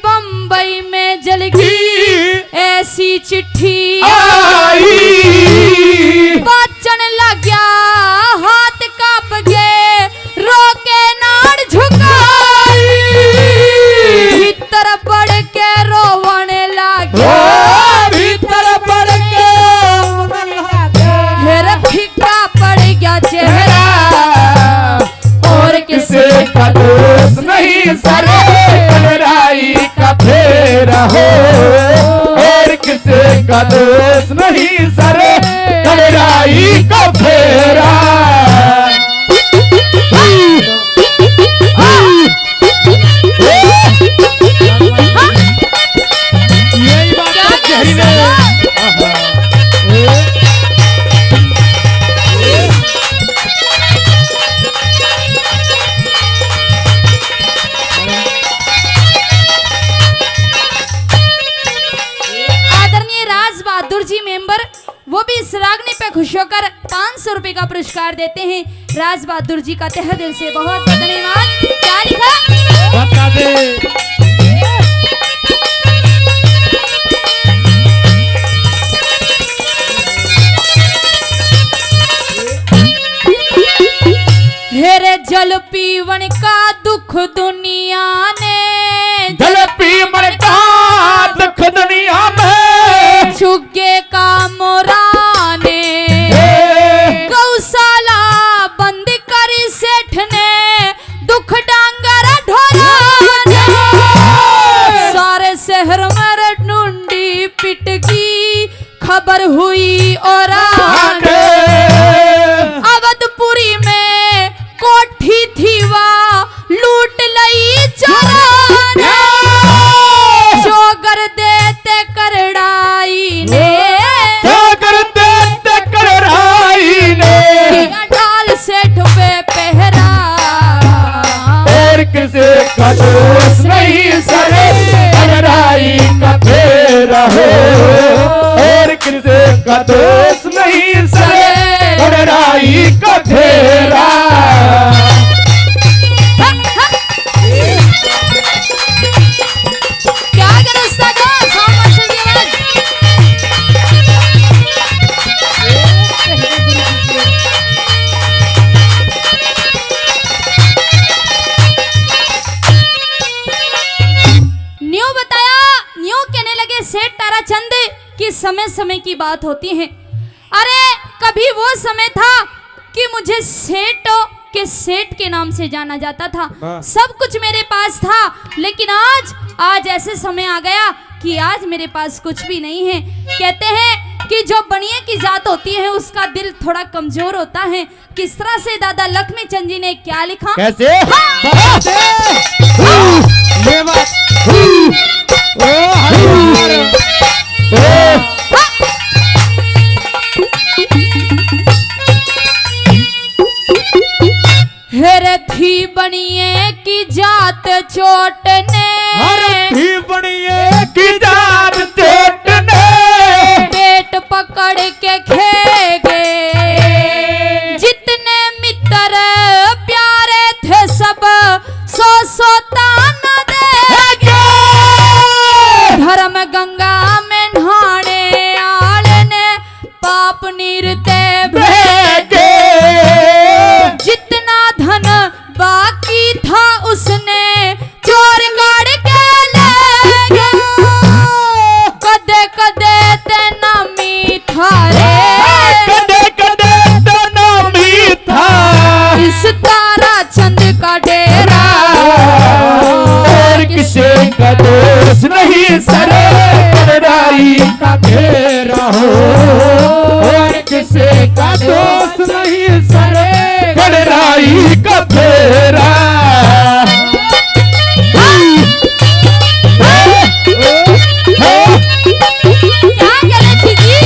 बंबई में जल गई, ऐसी चिट्ठी आई। बाचन लग गया, हाथ कांप गए, रोके नाड़ झुकाई। भीतर बढ़ के रोवने लगे, भीतर पड़ के फिर फीका पड़ गया चेहरा, और किसे का दोष नहीं सरे, लड़ाई का फेरा हो। और किसे का दोष नहीं सरे, लड़ाई का फेरा। यही बात क्या तो क्या कही सुना? आदरणीय राज बहादुर जी मेंबर, वो भी इस रागनी पे खुश होकर 500 रुपए का पुरस्कार देते हैं। राज बहादुर जी का तहे दिल से बहुत बहुत धन्यवाद। क्या लिखा? बता दे। हेरे जल पीवन का दुख दुनिया ने, जल पी मन का दुख दुनिया में, चुगे का मोराने, गौशाला बंद करी सेठ ने, दुख डांगर ढोराने। सारे शहर में ढूंढी पिट की खबर हुई और आने। अवधपुरी में कोठी थी वा लूट लई चोराने, जोगर देते करड़ाई ने, जागर देते करराई ने, किया ढाल सेठ पे पहरा। और किसे का दोष नहीं सरे, लड़ाई का फेरा हो। और किसे का दोष नहीं सरे, लड़ाई का फेरा। क्या करो सगा सामने से आवाज। न्यू बताया, न्यू कहने लगे सेठ ताराचंद कि समय समय की बात होती है। अरे कभी वो समय था कि मुझे सेठ के नाम से जाना जाता था, सब कुछ मेरे पास था, लेकिन आज ऐसे समय आ गया कि आज मेरे पास कुछ भी नहीं है। कहते हैं कि जो बनिए की जात होती है उसका दिल थोड़ा कमजोर होता है। किस तरह से दादा लक्ष्मी चंद जी ने क्या लिखा? कैसे? ये बात। ओ हरिवार। हेरे थी बनिए की जात चोटने, थी बनिए की जात चोटने, पेट पकड़ के खेगे, जितने मित्र प्यारे थे सब सो ताना देगे। धर्म गंगा में नहाने आले ने पाप नीरते भेगे, जितना धन बाकी था उसने चोर गाड़ के ले गया। कदे कदे ते नामी था रे, कदे कदे तो नामी था, इस ताराचंद का डेरा। और किसे का दोष नहीं नहीं सरे कड़राई का घेरा हो और किसे का दोस्त नहीं सरे कड़राई का घेरा क्या गलत थी जी?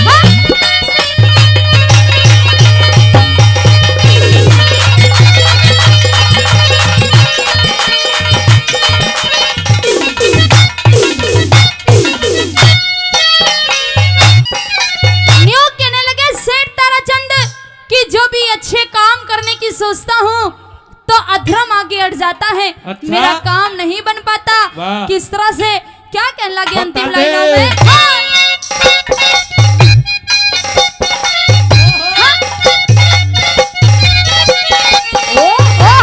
हाँ? न्यू कहने लगे सेठ ताराचंद कि जो भी अच्छे काम करने की सोचता हूँ तो अधर्म आगे अड़ जाता है। अच्छा? मेरा काम नहीं बन पाता। वाह। किस तरह से क्या कहने लगे अंतिम बता दे। लाइनों में? हाँ। हाँ।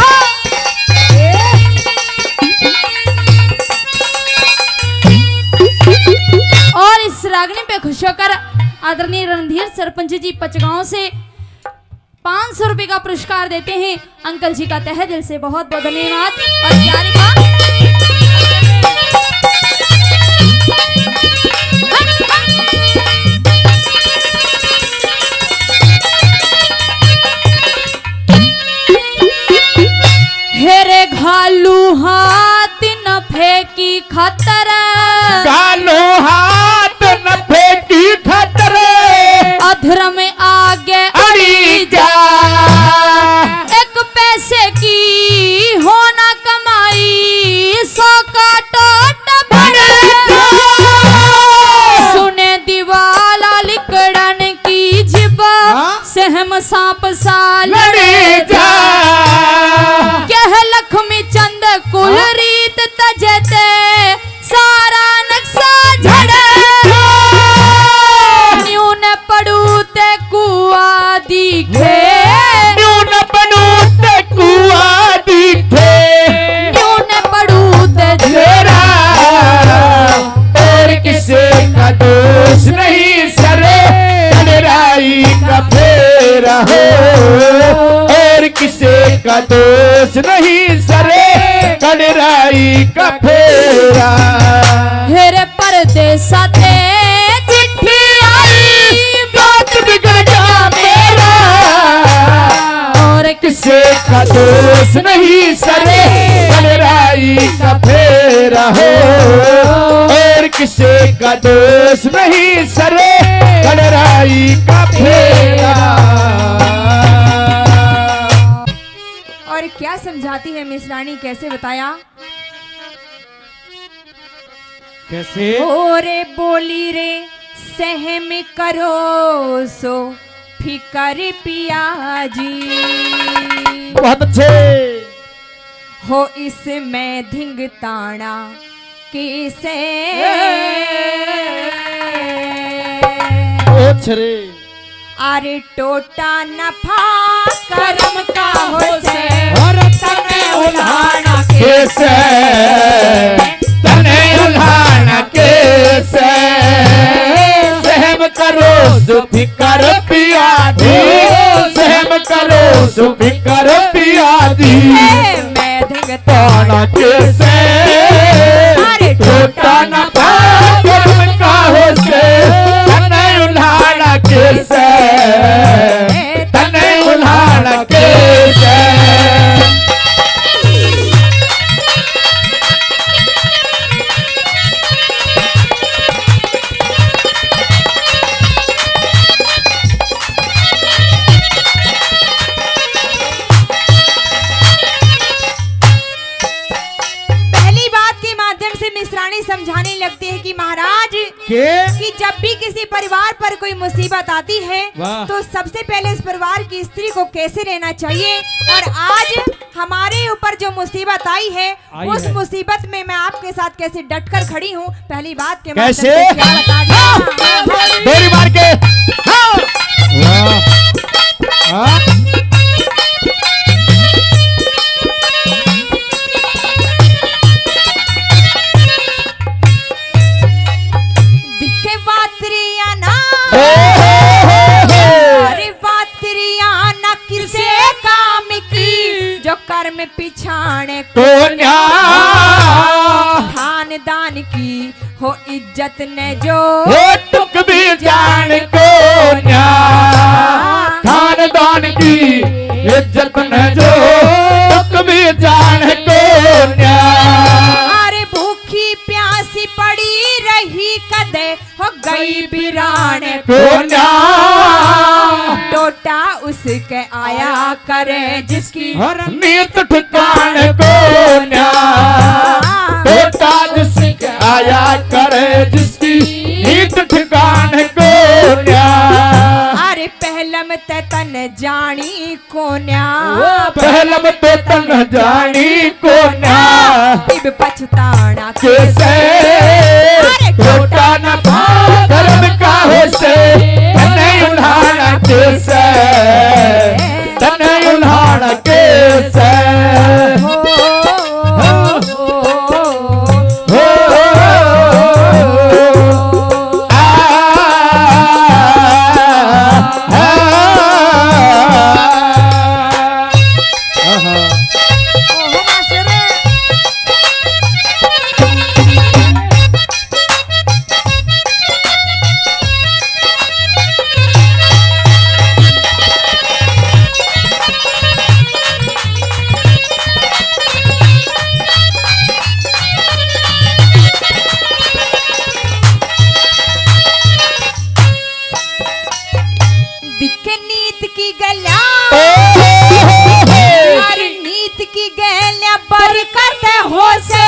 और इस रागनी पे खुश होकर आदरणीय रणधीर सरपंच जी पचगांव से 500 रुपए का पुरस्कार देते हैं। अंकल जी का तहे दिल से बहुत बहुत धन्यवाद। और क्या लिखा? हेरे घालू हाथ न फेंकी खतर गालो हाथ न फेंकी खतरे अधर्म आगे अड़ी जा एक पैसे की होना कमाई 100 का टोट भरे सुने दीवाला लिकड़न की जिबा सहम सांप सा लड़े जा कह लक्ष्मी चंद कुल रीत तजते सारा नक्शा झड़े न्यू न पड़ू ते कुआ दिखे न्यून बनू ते कुआ दिखे न्यू न पड़ू ते तेरा और किसे का दोष नहीं सरे कड़राई का फेरा हो और किसे का दोष नहीं सरे कड़राई का फेरा हेरे परदेसा ते चिट्ठी आई बात बिगड़ जा मेरा और किसे का दोष नहीं सरे कड़राई का फेरा हो और किसे का दोष नहीं सरे कड़राई का फेरा। और क्या समझाती है मिस रानी, कैसे बताया? कैसे ओरे बोली रे सहम करो सो फिकर पिया जी बहुत अच्छे। हो इसमें धिंग ताना किसे बहुत अच्छे रे। अरे टोटा नफा कर्म का हो से और तने उल्हाना कैसे तने उल्हाना कैसे सहम करो सुफिकर पिया दी सहम करो सुफिकर पिया दी मैं धिंग ताना कैसे अरे टोटा न कर्म का हो से तने उल्हाना कैसे तने उल्हाना कैसे पहली बात के माध्यम से मिस रानी समझाने लगती है कि महाराज कि जब भी किसी परिवार पर कोई मुसीबत आती है वाह। तो सबसे पहले उस परिवार की स्त्री को कैसे रहना चाहिए। और आज हमारे ऊपर जो मुसीबत आई है उस मुसीबत में मैं आपके साथ कैसे डटकर खड़ी हूँ, पहली बात के माध्यम कैसे? से क्या बता दिया। डोरी मार के हाँ। हाँ। दिखे बातरिया ना अरे बातरिया ना किसे काम की जो कर्म पिछाड़े तो न्याय खानदान की हो इज्जत ने जो हो टुक भी जान को न्या खानदान की इज्जत न जो टुक भी जान को न्या अरे भूखी प्यासी पड़ी रही कदे हो गई बिरान को न्या टोटा उसके आया करे जिसकी नीत ठिकान को न्या बेटा जिसके आया करे जिसकी नीत ठिकान को न्या अरे पहलम ते तन जानी कोन्या पहलम तो तन जानी को न्या तिब पछताना कैसे टोटा न धर्म का हो से तने उल्हाड़ा कैसे तने उल्हाड़ा कैसे दिखे नीत की गल्या अरे नीत की गल्या बर करते हो से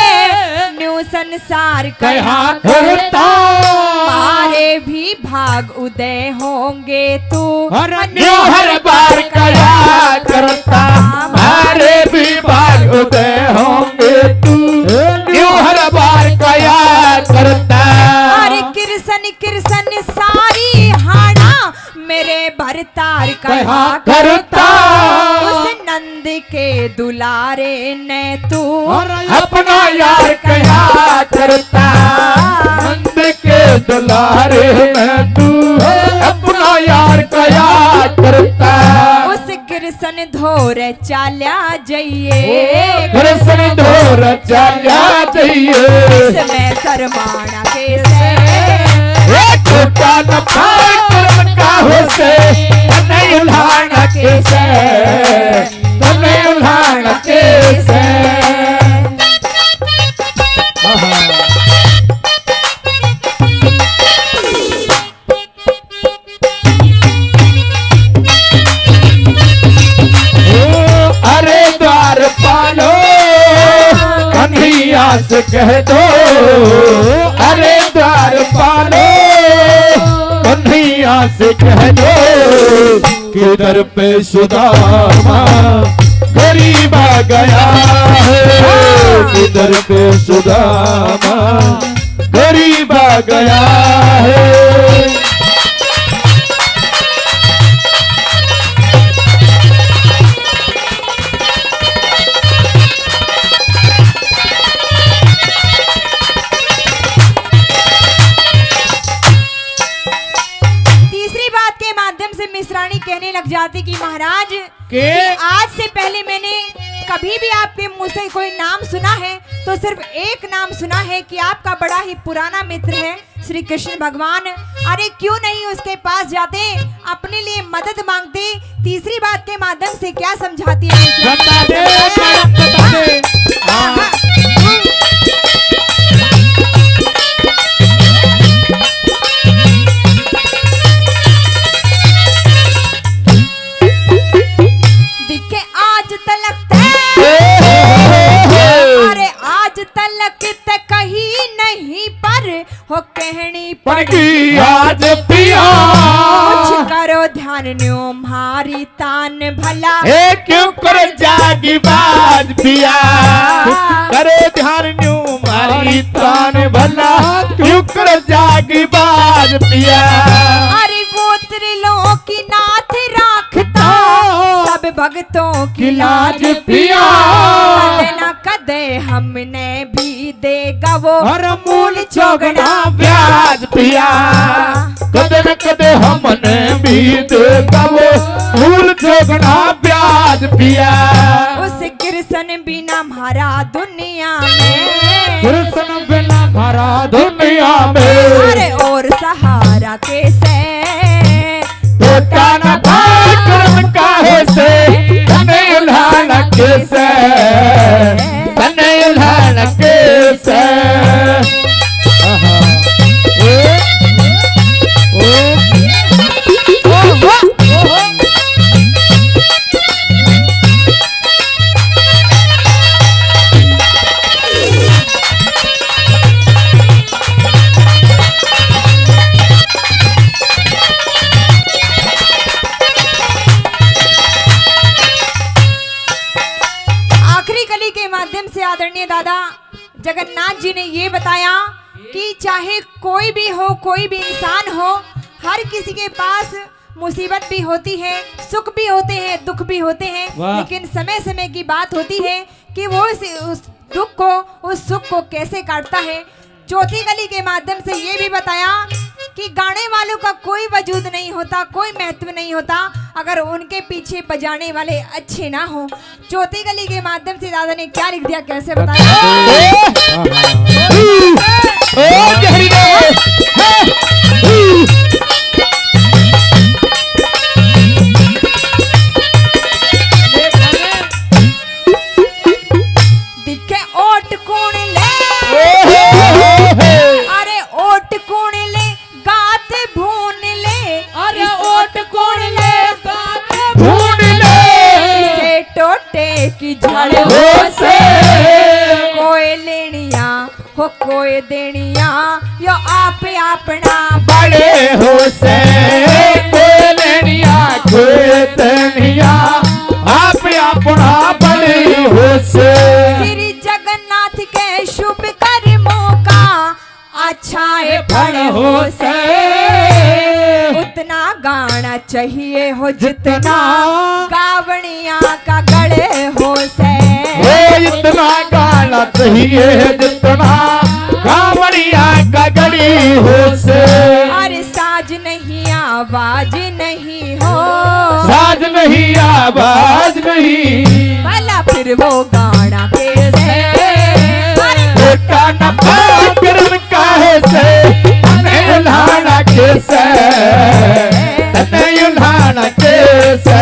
न्यू संसार कहा कहा करता मारे भी भाग उदय होंगे तू न्यू हर बार कया करता हमारे भी भाग उदय होंगे तू न्यू हर बार कया करता अरे किरसन किरसन सारी हाना मेरे भरतार कहा कहा करता उस नंद के दुलारे ने तू अपना यार कया करता नंद के दुलारे में तू अपना यार कया करता उस किरसन धोर चाल्या जाइए कृष्ण धोर चला चाहिए इसमें शर्माना कैसे टूटा न कर्म का हो से नहीं उल्हाना कैसे नहीं उल्हाना कैसे अरे द्वार पालो कन्हैया से कह दो अरे द्वार पालो कन्हैया से कह दो किधर पे सुदामा गरीब आ गया है किधर पे सुदामा गरीब आ गया है तीसरी बात के माध्यम से मिश्राणी कहने लग जाती कि महाराज के कि आज से पहले मैंने कभी भी आपके मुंह से कोई नाम सुना है तो सिर्फ एक नाम सुना है कि आपका बड़ा ही पुराना मित्र है श्री कृष्ण भगवान। अरे क्यों नहीं उसके पास जाते, अपने लिए मदद मांगते। तीसरी बात के माध्यम से क्या समझाती है बता दे, बता दे। हाँ। दिखे आज तलक अरे आज तलक ते कहीं नहीं पर हो कहनी पड़गी आज पिया कुछ करो ध्यान न्यो मारी तान भला ए क्यों कर जागी बाज पिया करे ध्यान न्यू मारी तान भला क्यों कर जागी बाज पिया अरे वो त्रिलोकी नाथ राखता सब भक्तों की लाज पिया कदे न कदे हमने भी देगा वो हर मूल चौगना ब्याज पिया कदे न कदे हमने भी देगा वो मूल चौगना ब्याज पिया उस कृष्ण बिना हमारा दुनिया में कृष्ण बिना भरा दुनिया में। अरे और सहारा कैसे बेटा न कर्म काहे से तने उल्हान कैसे तने उल्हान कैसे। आखिरी कली के माध्यम से आदरणीय दादा जगन्नाथ जी ने ये बताया कि चाहे कोई भी हो, कोई भी इंसान हो, हर किसी के पास मुसीबत भी होती है, सुख भी होते हैं, दुख भी होते हैं, लेकिन समय समय की बात होती है कि वो उस दुख को, उस सुख को कैसे काटता है। चौथी कली के माध्यम से ये भी बताया कि गाने वालों का कोई वजूद नहीं होता, कोई महत्व नहीं होता अगर उनके पीछे बजाने वाले अच्छे ना हो। चौथी कली के माध्यम से दादा ने क्या लिख दिया, कैसे बताया। दिखे ओट कौन ले, अरे ओट कौन ले गाते भून ले, अरे ओट कौन ले गाते ढूंढ ले इसे टोटे की झड़ हो से कोई लेनिया हो कोई देनिया, यो आप अपना बड़े हो से कोई लेनिया कोई तनिया आप अपना बड़े हो से। श्री जगन्नाथ के शुभ कर्मों का अच्छा है फल हो से, उतना गाना चाहिए हो जितना गावणिया का गड़े हो से। इतना गाना चाहिए जितना गावड़िया का गड़ी हो से। अरे साज नहीं आवाज नहीं हो, साज नहीं आवाज नहीं भला फिर वो गाना कैसे। बेटा न कर्म काहे से तने उल्हाना कैसे तने उल्हाना कैसे।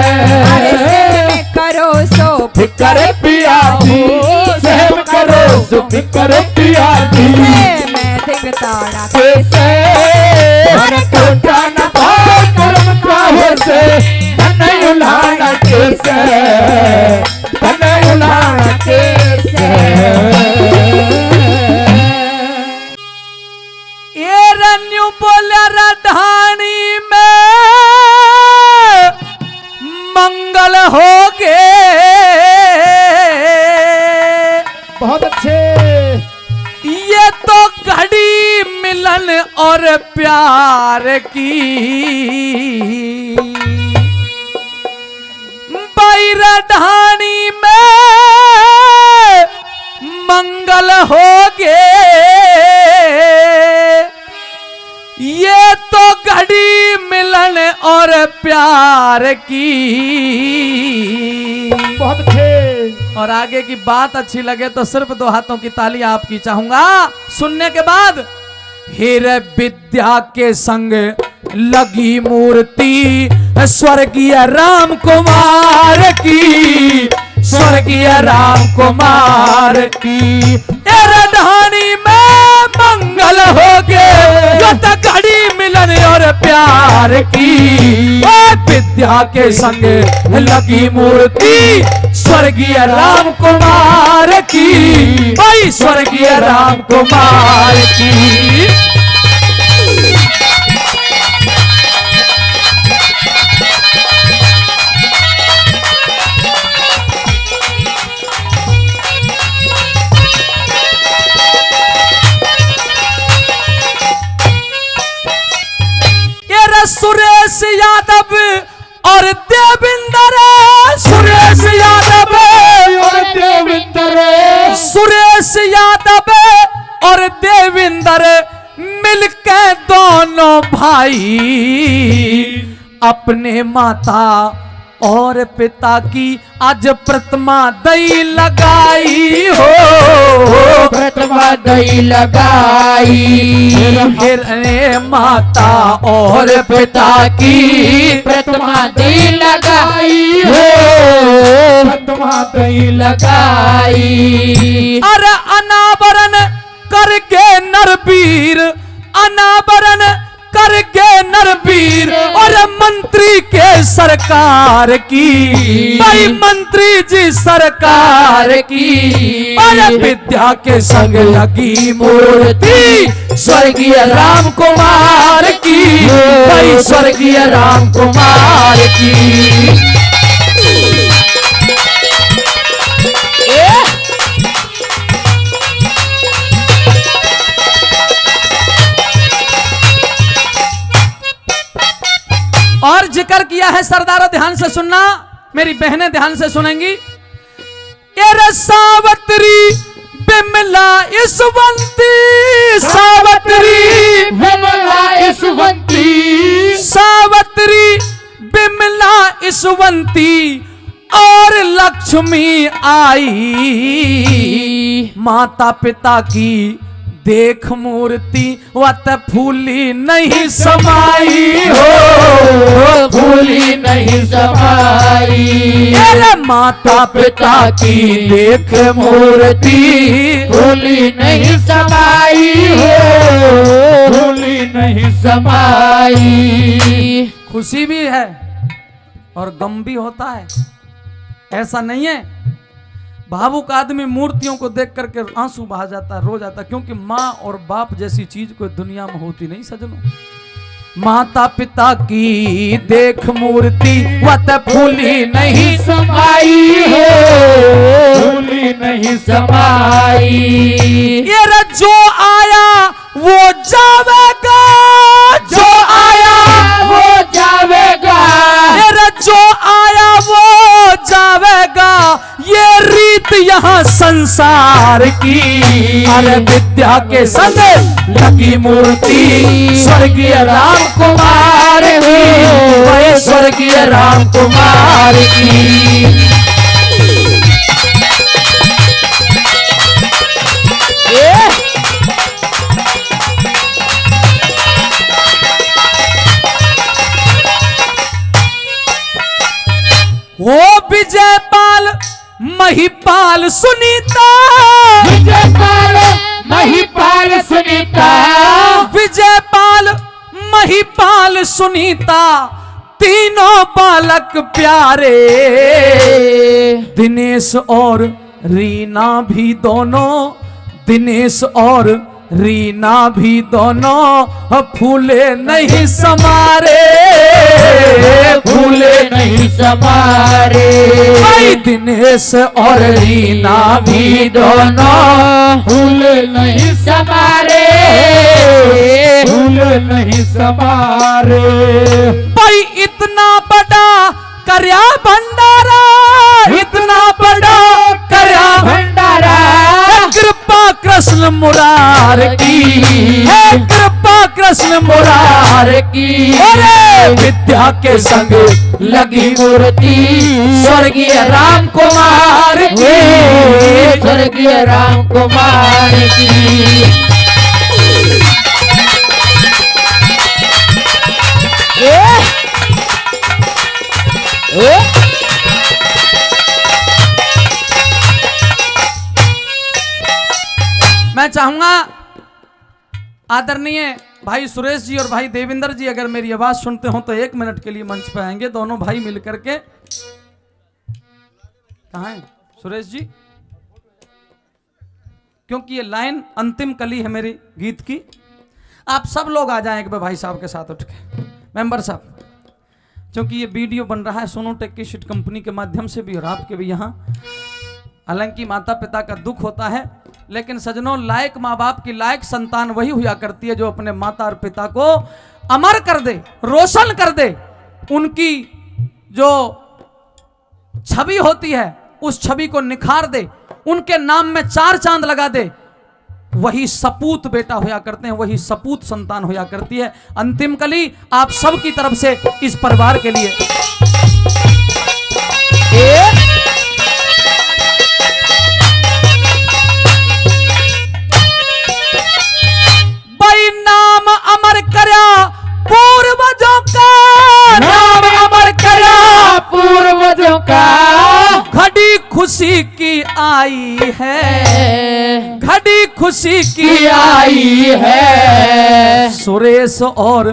अरे सहम करो सो फिकर पिया जी सहम करो सो फिकर पिया जी मैं दिखताड़ा कैसे। अरे बेटा न कर्म काहे से तने उल्हाना कैसे तने उल्हाना कैसे। ये रन्यू बोला राधानी में मंगल हो गए। बहुत अच्छे। ये तो घड़ी मिलन और प्यार की, बाई राधानी में मंगल हो गए। ये तो घड़ी मिलन और प्यार की। बहुत अच्छे। और आगे की बात अच्छी लगे तो सिर्फ 2 हाथों की ताली आपकी चाहूंगा सुनने के बाद। हीरे विद्या के संग लगी मूर्ति स्वर्गीय राम कुमार की, स्वर्गीय राम कुमार की। राधानी में मंगल हो गए यो तो घड़ी मिलन और प्यार की। विद्या के संग लगी मूर्ति स्वर्गीय राम कुमार की, भाई स्वर्गीय राम कुमार की। सुरेश यादव और देविंदर, सुरेश यादव और देविंदर, सुरेश यादव और देविंदर मिलकर दोनों भाई अपने माता और पिता की आज प्रतिमा दई लगाई हो, प्रतिमा दई लगाई। फिर माता और पिता की प्रतिमा दई लगाई हो, प्रतिमा दई लगाई। अरे अनावरण करके नरवीर, अनावरण करके नरवीर और मंत्री के सरकार की, भाई मंत्री जी सरकार की। अरे विद्या के संग लगी मूर्ति स्वर्गीय राम कुमार की, भाई स्वर्गीय राम कुमार की। और जिक्र किया है सरदारों, ध्यान से सुनना, मेरी बहनें ध्यान से सुनेंगी। एरे सावत्री बिमला इसवंती, सावत्री बिमला इसवंती, सावत्री बिमला इसवंती और लक्ष्मी आई। माता पिता की देख मूर्ति वत फूली नहीं समाई हो, फूली नहीं समाई। अरे माता पिता की देख मूर्ति फूली नहीं समाई हो, फूली नहीं समाई। खुशी भी है और गम भी होता है, ऐसा नहीं है। भावुक आदमी मूर्तियों को देख करके आंसू बहा जाता है, रो जाता है, क्योंकि माँ और बाप जैसी चीज कोई दुनिया में होती नहीं सजनों। माता पिता की देख मूर्ति वत फूली नहीं समाई हो, फूली नहीं समाई। ये जो आया वो जावेगा, जो आया वो जावेगा, ये जो आया वो जावेगा, ये रीत यहाँ संसार की। अरे विद्या के संग लगी मूर्ति स्वर्गीय राम कुमार की, वही स्वर्गीय राम कुमार की। वो विजयपाल महिपाल सुनीता, विजयपाल महिपाल सुनीता, विजयपाल महिपाल सुनीता तीनों बालक प्यारे। दिनेश और रीना भी दोनों, दिनेश और रीना भी दोनों फूले नहीं समारे, फूले नहीं समारे। भाई दिनेश और रीना भी दोनों फूले नहीं समारे, फूले नहीं समारे। भाई इतना बड़ा करया भंडारा, इतना बड़ा करया भंडारा, कृपा कृष्ण मुरार की, है कृपा कृष्ण मुरार की। अरे विद्या के संग लगी मूर्ति स्वर्गीय राम कुमार की, स्वर्गीय राम कुमार की। मैं चाहूंगा आदरणीय भाई सुरेश जी और भाई देविंदर जी अगर मेरी आवाज सुनते हो तो 1 मिनट के लिए मंच पे आएंगे, दोनों भाई मिलकर के। कहाँ हैं सुरेश जी? क्योंकि ये लाइन अंतिम कली है मेरी गीत की। आप सब लोग आ जाएं एक बार भाई साहब के साथ उठ के, मेंबर साहब, क्योंकि ये वीडियो बन रहा है सोनू टेक की शीट कंपनी के माध्यम से भी और आपके भी यहाँ। हालांकि माता पिता का दुख होता है, लेकिन सजनों लायक माँ बाप की लायक संतान वही हुआ करती है जो अपने माता और पिता को अमर कर दे, रोशन कर दे। उनकी जो छवि होती है उस छवि को निखार दे, उनके नाम में 4 चांद लगा दे। वही सपूत बेटा होया करते हैं, वही सपूत संतान होया करती है। अंतिम कली आप सब की तरफ से इस परिवार के लिए। भाई नाम अमर करया पूर्वजों का, नाम अमर करा पूर्वजों का, घड़ी खुशी की आई है, घड़ी खुशी की आई है। सुरेश और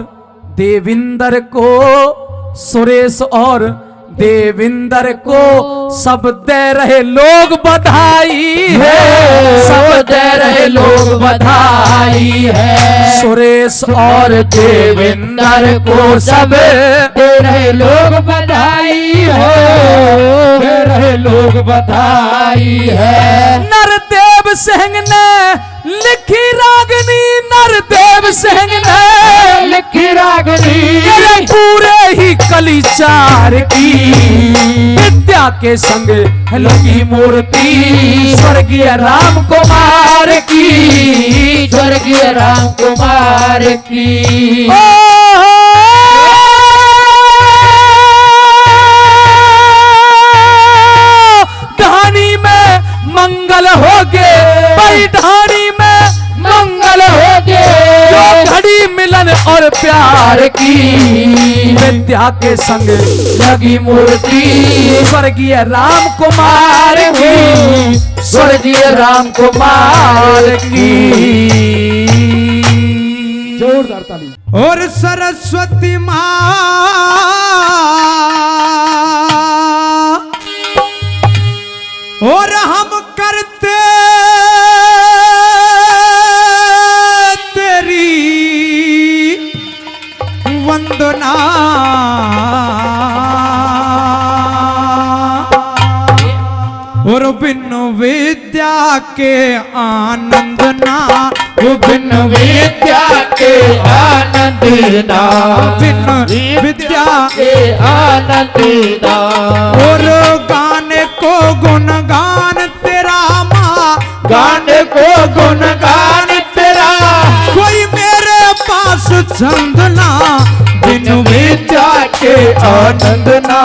देविंदर को, सुरेश और देविंदर को सब दे रहे लोग बधाई है, सब दे रहे लोग बधाई है। सुरेश और देविंदर को सब दे रहे लोग बधाई है, दे रहे लोग बधाई है। नरदेव सिंह ने लिखी रागनी, नरदेव सिंह ने लिखी रागनी, ये पूरे ही कलिचार की, विद्या के संग लगी मूर्ति स्वर्गीय राम कुमार की, स्वर्गीय राम कुमार की। ढाणी में मंगल होगे, भाई ढाणी में मंगल होगे, जो घड़ी मिलन और प्यार की, विद्या के संग लगी मूर्ति स्वर्गीय राम कुमार की, स्वर्गीय राम कुमार की। जोरदार ताली। और सरस्वती माँ और हम करते तेरी वंदना, और बिन विद्या के आनंद ना, बिन विद्या के आनंद ना, बिन विद्या के आनंद ना। और गाने को गुणगान तेरा माँ, गाने को गुणगान तेरा, कोई मेरे पास छंद ना, बिन विद्या के आनंद ना,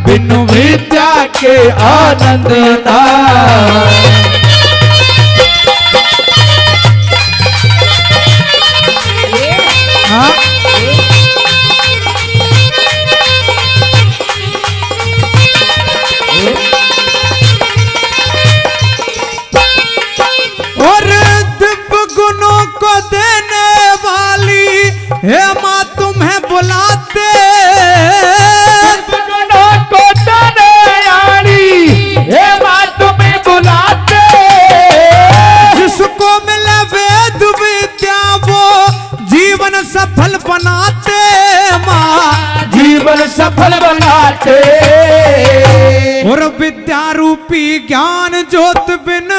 बिन विद्या के आनंद ना। हाँ? और दिव्य गुणों को देने वाली हे माँ तुम्हें बुलाते, गुणों को देने वाली हे माँ तुम्हें बुलाते, जिसको मिले वेद विद्या वो जीवन सफल बनाते, माँ जीवन सफल बनाते। और विद्या रूपी ज्ञान ज्योत बिन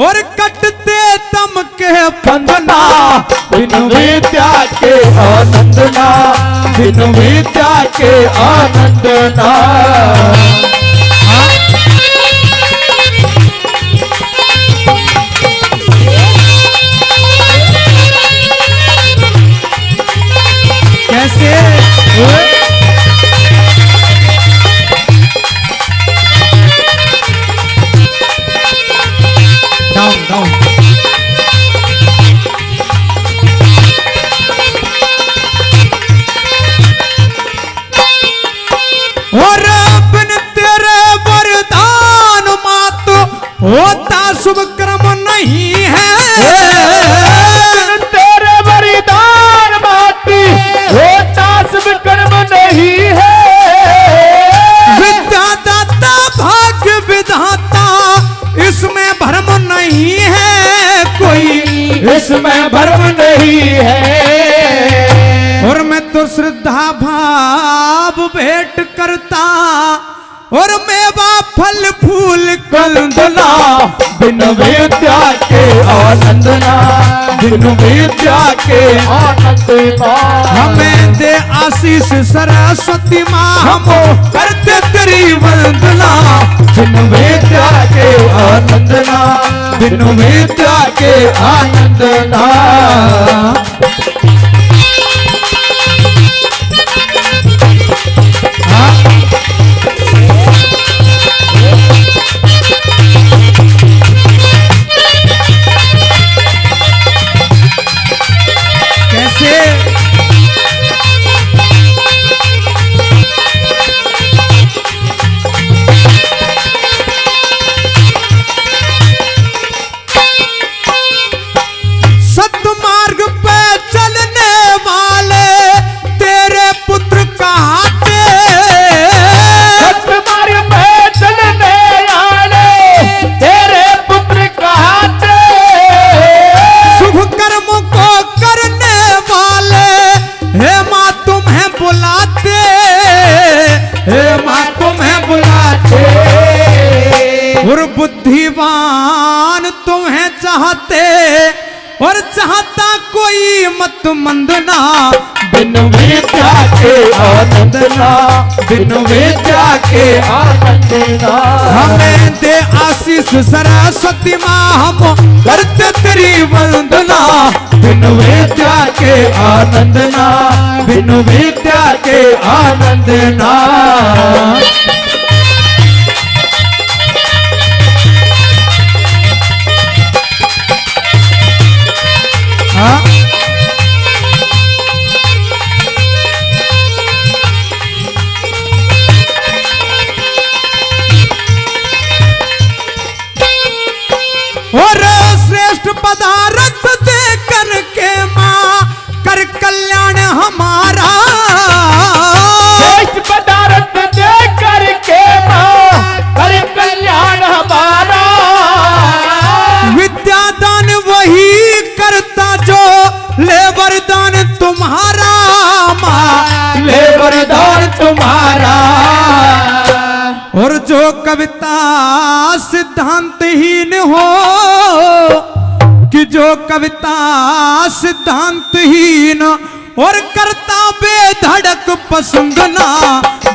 और कटते तम के बंधना, बिन विद्या के आनंद ना, बिन विद्या के आनंद ना। कैसे डाउन डाउन। और बिन तेरे वरदान मात होता शुभ कर्म नहीं है, बिन तेरे वरदान मात होता शुभ कर्म नहीं है। विद्या दाता भाग्य विधाता इसमें भ्रम नहीं है कोई, इसमें भ्रम नहीं है। और मैं तो श्रद्धा भाव भेंट करता और मेवा फल फूल कंदना, बिन विद्या के आनंद ना, बिन विद्या के आनंद ना। हमें दे आशीष सरस्वती माँ, हम करते तेरी वंदना, बिन विद्या के आनंद ना, बिन विद्या के आनंद ना। बुद्धिमान तुम्हें चाहते और चाहता कोई मत मंदना, बिन विद्या के आनंद ना, बिन विद्या के आनंद ना। हमें दे आशीष सरस्वती माँ, हम करते तेरी वंदना, बिन विद्या के आनंद ना, बिन विद्या के आनंद ना। और श्रेष्ठ पदार्थ दे करके माँ कर कल्याण हमारा, श्रेष्ठ पदार्थ दे करके माँ कर कल्याण हमारा। विद्यादान वही करता जो ले वरदान तुम्हारा माँ, ले वरदान तुम्हारा। और जो कविता सिद्धांतहीन हो, कि जो कविता सिद्धांतहीन और करता बेधड़क पसंद ना,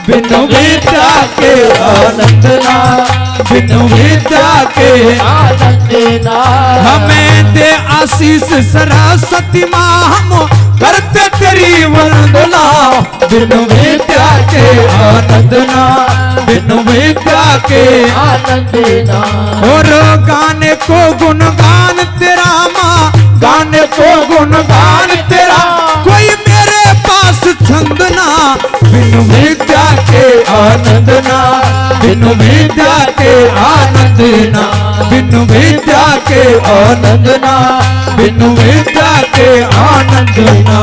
बिन विद्या के आनंद ना, बिन विद्या के आनंद ना। हमें दे आशीष सरस्वती माँ, हम करते तेरी वंदना, बिन विद्या के आनंद ना, बिन विद्या के आनंद ना। और गाने को गुणगान तेरा माँ, गाने को गुणगान तेरा कोई मेरे पास छंद ना, बिन विद्या के आनंद ना, बिन विद्या के आनंद ना, बिन विद्या के आनंद ना, बिन विद्या के आनंद ना।